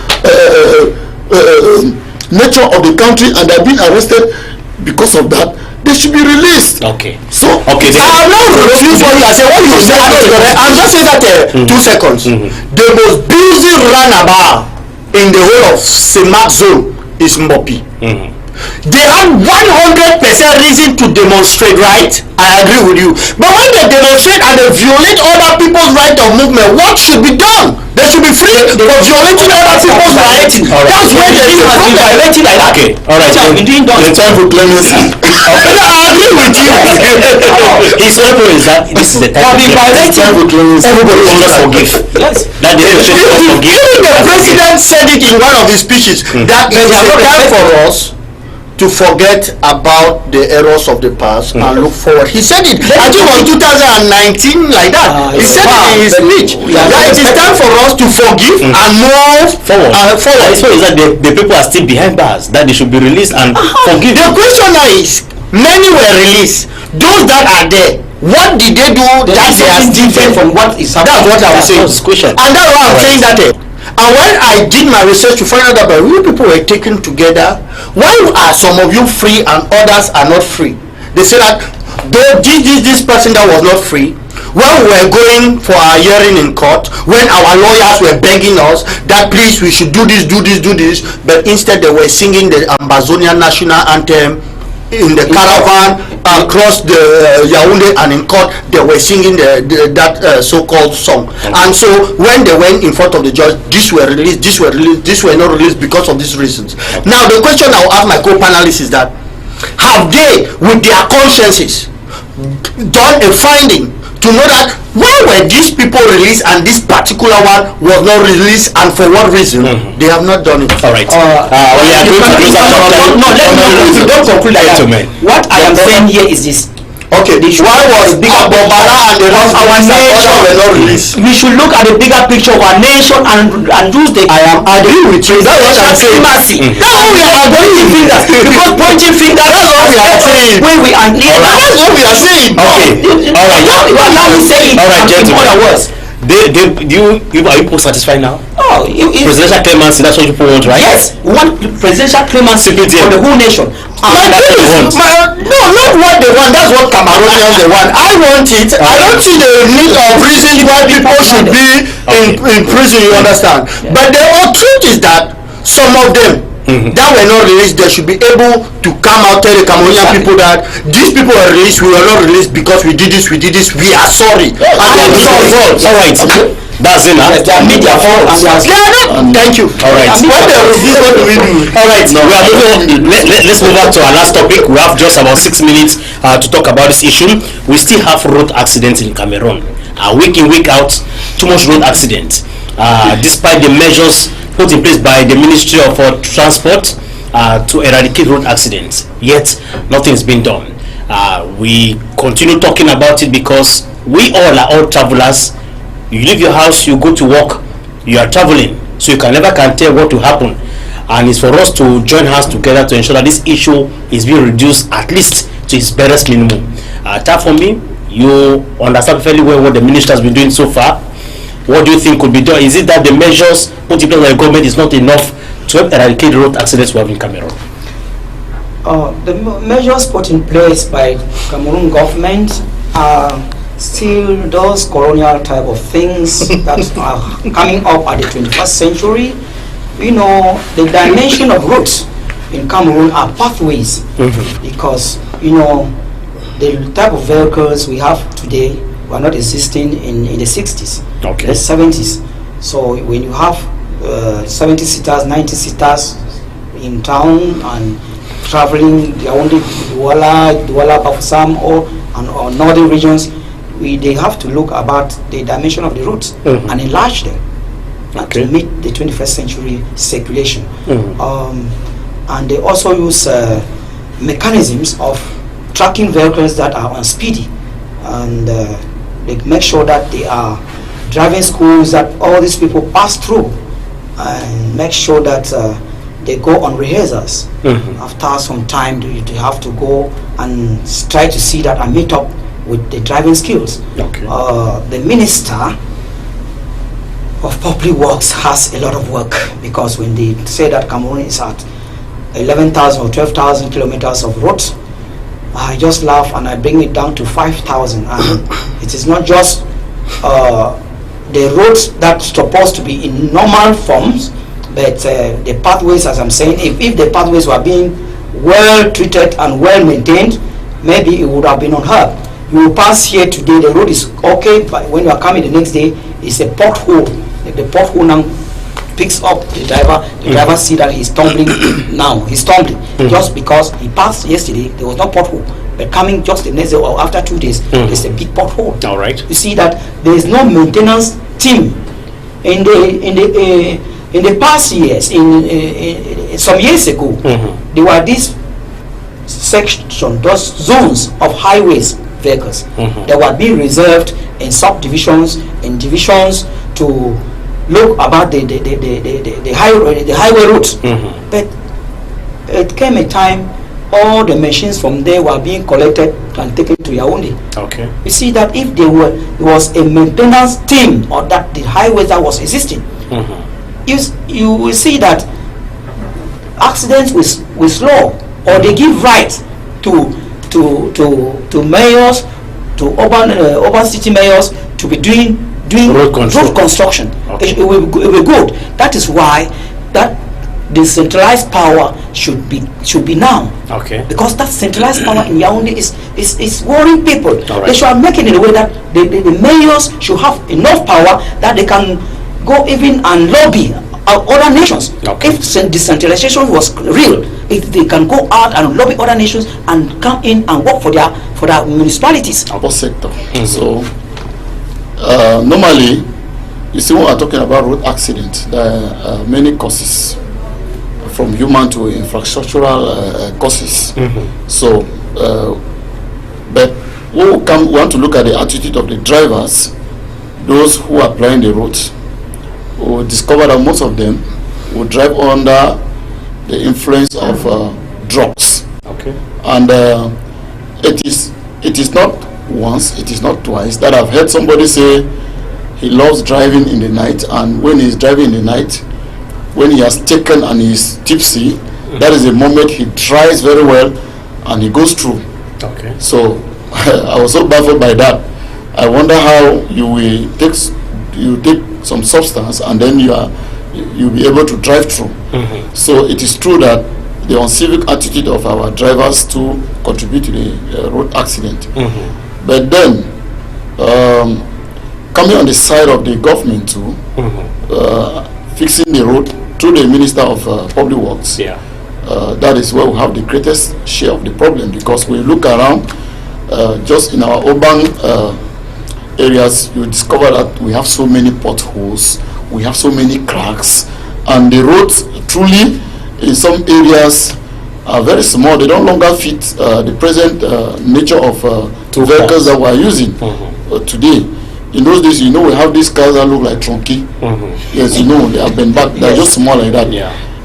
[SPEAKER 4] nature of the country and they are being arrested because of that. They should be released.
[SPEAKER 2] Okay.
[SPEAKER 3] So I am not refusing what you are saying. What you say, I'm just saying that 2 seconds. The most busy runabout in the whole of Semak zone is Mbopi. They have 100% reason to demonstrate, right? I agree with you. But when they demonstrate and they violate other people's right of movement, what should be done? They should be free for violating other people's rights. That's where they have been violating like that.
[SPEAKER 2] Okay, alright.
[SPEAKER 4] The time for clemency.
[SPEAKER 3] I agree with you.
[SPEAKER 2] His level is that this is the time
[SPEAKER 4] for clemency.
[SPEAKER 2] Everybody will just forgive. Yes. That they should forgive.
[SPEAKER 3] Even the president said it in one of his speeches that it is time for us to forget about the errors of the past and look forward. He said it, I think on 2019 like that. He said it in his speech. That it is time for us to forgive and move forward.
[SPEAKER 2] So is that the people are still behind bars, that they should be released and forgive?
[SPEAKER 3] The question now is, many were released. Those that are there, what did they do that they are different from what is happening? That's what I was saying. And that's why I'm saying that. And when I did my research to find out that you people were taken together, why are some of you free and others are not free? They say that though this person that was not free, when we were going for our hearing in court, when our lawyers were begging us that please we should do this, but instead they were singing the Ambazonian national anthem in the caravan across the Yaoundé, and in court they were singing that so-called song. And so when they went in front of the judge, these were released, these were not released because of these reasons. Now the question I'll ask my co-panelists is that, have they with their consciences done a finding to know that why were these people released and this particular one was not released, and for what reason? They have not done it.
[SPEAKER 2] All right. We are going to close our
[SPEAKER 1] don't conclude like that. What I am saying here is this.
[SPEAKER 3] Okay, why was Bobara and the rest of our nation were not released?
[SPEAKER 1] We should look at the bigger picture of our nation and use the.
[SPEAKER 3] I am agreeing with you. That's what I'm saying.
[SPEAKER 1] That's how we are pointing fingers. Because pointing fingers. That's what we are saying. When we are.
[SPEAKER 3] That's what we are saying.
[SPEAKER 2] Okay. All right.
[SPEAKER 1] Now we say it.
[SPEAKER 2] All right, gentlemen.
[SPEAKER 1] In other words,
[SPEAKER 2] Are you satisfied now?
[SPEAKER 1] Oh,
[SPEAKER 2] presidential clemency, that's what people want, right?
[SPEAKER 1] Yes, we want presidential clemency for the whole nation.
[SPEAKER 3] No, not what they want. That's what Cameroonians they want. I want it. I don't see the need of reason why people should be in prison. You understand? Yeah. But the truth is that some of them that were not released, they should be able to come out tell the Cameroonian people that these people were released. We were not released because we did this. We are sorry.
[SPEAKER 2] All right. That's it now.
[SPEAKER 1] They are media faults.
[SPEAKER 3] Thank you.
[SPEAKER 2] All right.
[SPEAKER 3] What do we do?
[SPEAKER 2] All right. No, we are moving. Let's move on to our last topic. We have just about 6 minutes to talk about this issue. We still have road accidents in Cameroon. Week in, week out, too much road accidents. Despite the measures put in place by the Ministry of Transport to eradicate road accidents, yet nothing has been done. We continue talking about it because we all are all travelers. You leave your house, you go to work, you are traveling, so you can never tell what will happen. And it's for us to join hands together to ensure that this issue is being reduced at least to its barest minimum. For me, you understand fairly well what the minister has been doing so far. What do you think could be done? Is it that the measures put in place by the government is not enough to help eradicate road accidents we have in Cameroon?
[SPEAKER 1] The measures put in place by Cameroon government are still those colonial type of things that are coming up at the 21st century. You know, the dimension of roads in Cameroon are pathways, because you know the type of vehicles we have today were not existing in the 60s, the 70s. So when you have 70 seaters, 90 seaters in town and traveling only Douala, Bafoussam or northern regions, they have to look about the dimension of the routes and enlarge them to meet the 21st century circulation. And they also use mechanisms of tracking vehicles that are unspeedy, and they make sure that they are driving schools that all these people pass through, and make sure that they go on rehearsals. After some time, they have to go and try to see that and meet up with the driving skills. The Minister of Public Works has a lot of work, because when they say that Cameroon is at 11,000 or 12,000 kilometers of roads, I just laugh and I bring it down to 5,000. And it is not just the roads that's supposed to be in normal forms, but the pathways, as I'm saying, if the pathways were being well treated and well maintained, maybe it would have been unheard. You will pass here today, the road is okay, but when you are coming the next day, it's a pothole. The pothole now picks up the driver see that he's tumbling now. He's tumbling just because he passed yesterday, there was no pothole. But coming just the next day or after 2 days, there's a big pothole.
[SPEAKER 2] All right.
[SPEAKER 1] You see that there is no maintenance team. In the past years, in some years ago, there were these sections, those zones of highways vehicles that were being reserved in subdivisions, in divisions, to look about the highway routes. But it came a time all the machines from there were being collected and taken to Yaoundé. You see that if there was a maintenance team, or that the highways that was existing, you will see that accidents will slow, or they give right to mayors, to urban city mayors, to be doing road construction. It will be good. That is why that decentralized power should be now. Because that centralized power in Yaoundé is worrying people. They should make it in a way that the mayors should have enough power that they can go even and lobby other nations. If decentralization was real, if they can go out and lobby other nations and come in and work for their municipalities.
[SPEAKER 4] Sector. So normally, you see, when we're talking about road accidents, there are many causes, from human to infrastructural causes. So, but we want to look at the attitude of the drivers, those who are plying the roads. We discover that most of them will drive under the influence of drugs. And it is not once, it is not twice that I've heard somebody say he loves driving in the night, and when he's driving in the night, when he has taken and he's tipsy, that is the moment he drives very well and he goes through.
[SPEAKER 2] Okay.
[SPEAKER 4] So I was so baffled by that. I wonder how you will take some substance and then you'll be able to drive through. So it is true that the uncivic attitude of our drivers to contribute to the road accident. But then coming on the side of the government too, fixing the road through the Minister of Public Works, that is where we have the greatest share of the problem, because we look around just in our urban areas, you discover that we have so many potholes, we have so many cracks, and the roads truly in some areas are very small. They don't longer fit the present nature of vehicles that we are using today. In those days, we have these cars that look like trunky. Yes, they have been back. They're just small like that.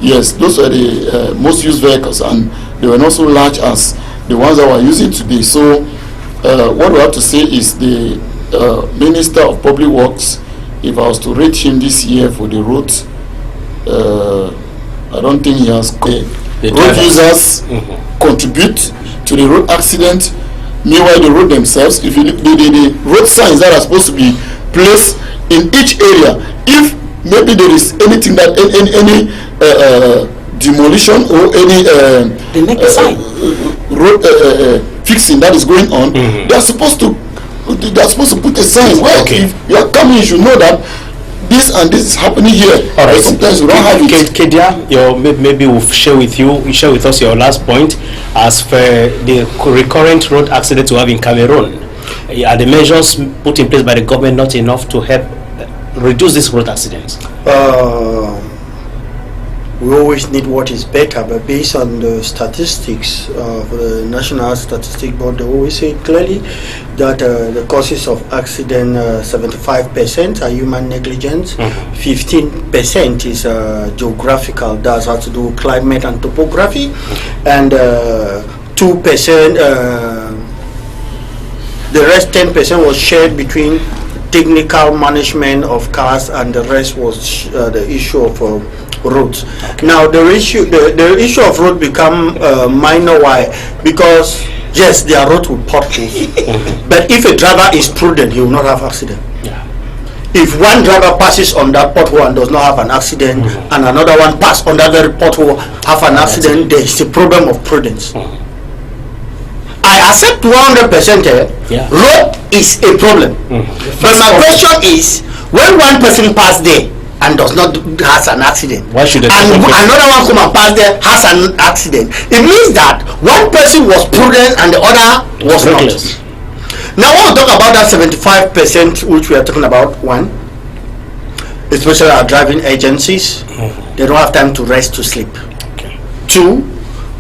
[SPEAKER 4] Yes, those are the most used vehicles, and they were not so large as the ones that we're using today. So what we have to say is the Minister of Public Works, if I was to rate him this year for the roads, I don't think he has. The road users contribute to the road accident. Meanwhile, the road themselves, if you look the road signs that are supposed to be placed in each area, if maybe there is anything that any demolition or any road fixing that is going on, they are supposed to put a sign. Well, if you are coming, you should know that this and this is happening here. All right. Sometimes we don't have it.
[SPEAKER 2] Kedia, maybe we'll share with us your last point as for the recurrent road accidents we have in Cameroon. Are the measures put in place by the government not enough to help reduce these road accidents?
[SPEAKER 3] We always need what is better, but based on the statistics of the National Statistics Board, they always say clearly that the causes of accident, 75% are human negligence, 15% is geographical, that has to do with climate and topography, and 2%, the rest 10% was shared between technical management of cars, and the rest was the issue of roads. Now the issue of road become minor. Why? Because yes, there are roads with potholes, but if a driver is prudent, he will not have accident. If one driver passes on that pothole and does not have an accident, and another one passes on that very pothole have an accident, there is a problem of prudence. I accept 100%. Road is a problem, but my question is, when one person passes there and does not has an accident,
[SPEAKER 2] why should
[SPEAKER 3] and another one come and pass there has an accident, it means that one person was prudent and the other was not. Now I want to talk about that 75% which we are talking about. One, especially our driving agencies, they don't have time to rest, to sleep. Two,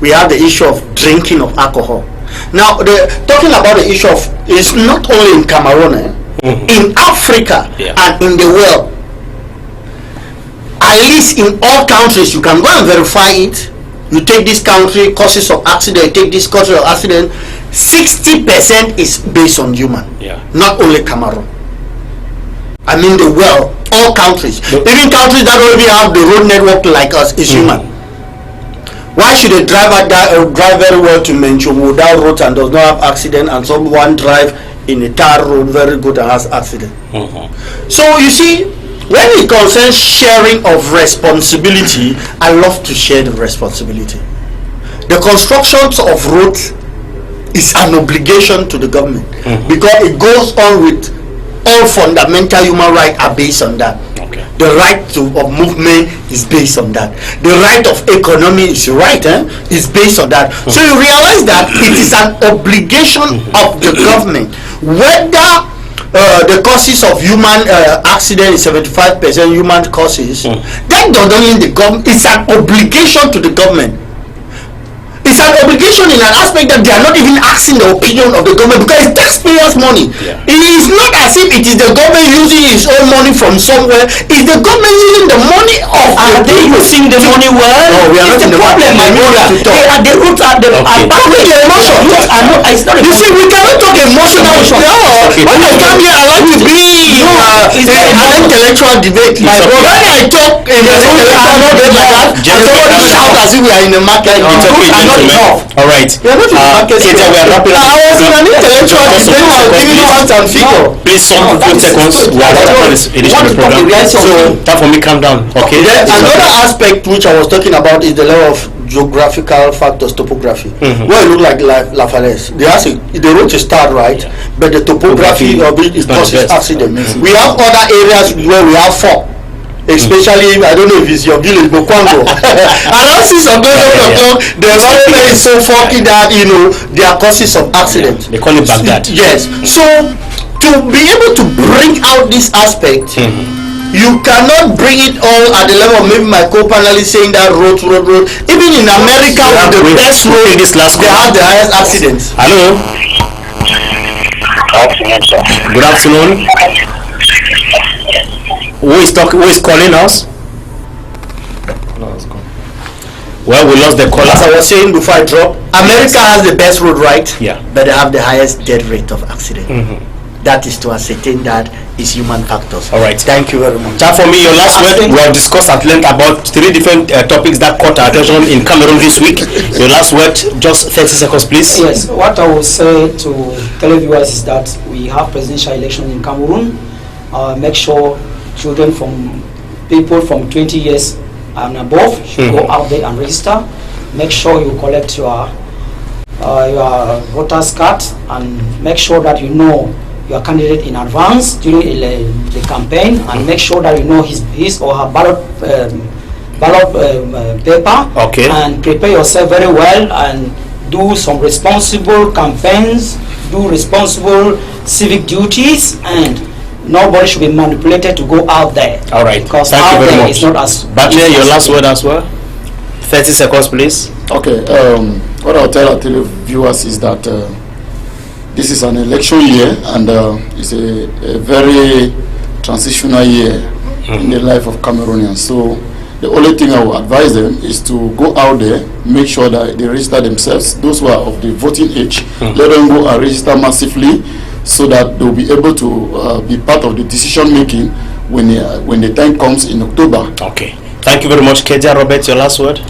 [SPEAKER 3] we have the issue of drinking of alcohol. Now talking about the issue of, it's not only in Cameroon, in Africa and in the world. At least in all countries, you can go and verify it. You take this country, causes of accident, you take this causes of accident, 60% is based on human. Not only Cameroon. I mean the world, all countries. Even countries that already have the road network like us is human. Why should a driver drive very well to mention without roads and does not have accident, and someone drive in a tar road very good and has accident? So you see, when it concerns sharing of responsibility, I love to share the responsibility. The construction of roads is an obligation to the government, because it goes on with all fundamental human rights are based on that. The right of movement is based on that. The right of economy is is based on that. So you realize that it is an obligation of the government, whether the causes of human accident is 75% human causes. That doesn't mean the government. It's an obligation to the government. It's an obligation in an aspect that they are not even asking the opinion of the government because it's taxpayers' money.
[SPEAKER 2] Yeah.
[SPEAKER 3] It is not as if it is the government using its own money from somewhere. It's the government using the money of
[SPEAKER 1] Are they using the money well?
[SPEAKER 3] No, we are not
[SPEAKER 1] It's
[SPEAKER 3] in
[SPEAKER 1] the
[SPEAKER 3] the
[SPEAKER 1] problem, my
[SPEAKER 3] market. We
[SPEAKER 1] brother.
[SPEAKER 3] need to talk.
[SPEAKER 1] They are the roots are the
[SPEAKER 2] Okay.
[SPEAKER 3] But with the emotion.
[SPEAKER 1] Roots are not. It's not a
[SPEAKER 3] You see, we cannot talk emotional.
[SPEAKER 1] Emotion.
[SPEAKER 3] No,
[SPEAKER 2] Okay.
[SPEAKER 3] when I come here, I like to be
[SPEAKER 1] it's not
[SPEAKER 3] an intellectual debate.
[SPEAKER 2] My
[SPEAKER 3] When
[SPEAKER 2] brother.
[SPEAKER 3] I talk in the intellectual debate like that, and somebody shout as if we are in the market.
[SPEAKER 2] It's
[SPEAKER 3] The
[SPEAKER 2] okay,
[SPEAKER 3] roots are not
[SPEAKER 2] gentlemen.
[SPEAKER 3] enough.
[SPEAKER 2] All right.
[SPEAKER 3] We are not in the market.
[SPEAKER 2] Keita, we are wrapping up.
[SPEAKER 3] I was in an intellectual
[SPEAKER 2] Just
[SPEAKER 3] debate. I was giving you facts and figure.
[SPEAKER 2] Please, some
[SPEAKER 1] No, that
[SPEAKER 2] few
[SPEAKER 1] is
[SPEAKER 2] seconds.
[SPEAKER 1] good.
[SPEAKER 2] We are wrapping up this edition of the program.
[SPEAKER 1] So,
[SPEAKER 2] Time for me, calm down. Okay.
[SPEAKER 3] Then
[SPEAKER 2] It's
[SPEAKER 3] another
[SPEAKER 2] okay.
[SPEAKER 3] aspect which I was talking about is the level of geographical factors, topography. Where it look like La Falaise. The road is start right, but the topography of it is
[SPEAKER 2] Not the
[SPEAKER 3] causes
[SPEAKER 2] best.
[SPEAKER 3] accident. We have other areas where we have fog. Especially, I don't know if it's your village, Bokwango. Around 6 o'clock, 7 o'clock, the environment is so foggy that, there are causes of accident.
[SPEAKER 2] They call it Baghdad.
[SPEAKER 3] Yes. So, to be able to bring out this aspect, you cannot bring it all at the level of maybe my co-panelist saying that road. Even in America, with the best road,
[SPEAKER 2] this last
[SPEAKER 3] they have the highest accidents.
[SPEAKER 2] Hello. Good afternoon. Who is talking? Who is calling us? Well, we lost the caller.
[SPEAKER 3] As I was saying before I drop, America has the best road, right?
[SPEAKER 2] Yeah.
[SPEAKER 3] But they have the highest death rate of accident. That is to ascertain that is human factors.
[SPEAKER 2] All right.
[SPEAKER 3] Thank you very much.
[SPEAKER 2] Time for me, your last word. We have discussed at length about 3 different topics that caught our attention in Cameroon this week. Your last word, just 30 seconds, please.
[SPEAKER 1] Yes, what I will say to televiewers is that we have presidential election in Cameroon. Make sure children people from 20 years and above should go out there and register. Make sure you collect your voter's card and make sure that you know your candidate in advance during the campaign, and make sure that you know his or her ballot paper.
[SPEAKER 2] Okay.
[SPEAKER 1] And prepare yourself very well and do some responsible campaigns, do responsible civic duties, and nobody should be manipulated to go out there.
[SPEAKER 2] All right.
[SPEAKER 1] Because
[SPEAKER 2] Thank
[SPEAKER 1] out
[SPEAKER 2] you very
[SPEAKER 1] there
[SPEAKER 2] much.
[SPEAKER 1] is not as
[SPEAKER 2] Batle, your last word as well. 30 seconds, please.
[SPEAKER 4] Okay, what I'll tell our televiewers is that this is an election year, and it's a very transitional year in the life of Cameroonians. So the only thing I will advise them is to go out there, make sure that they register themselves. Those who are of the voting age, let them go and register massively, so that they'll be able to be part of the decision making when the time comes in October.
[SPEAKER 2] Okay. Thank you very much, Kedia. Robert, your last word.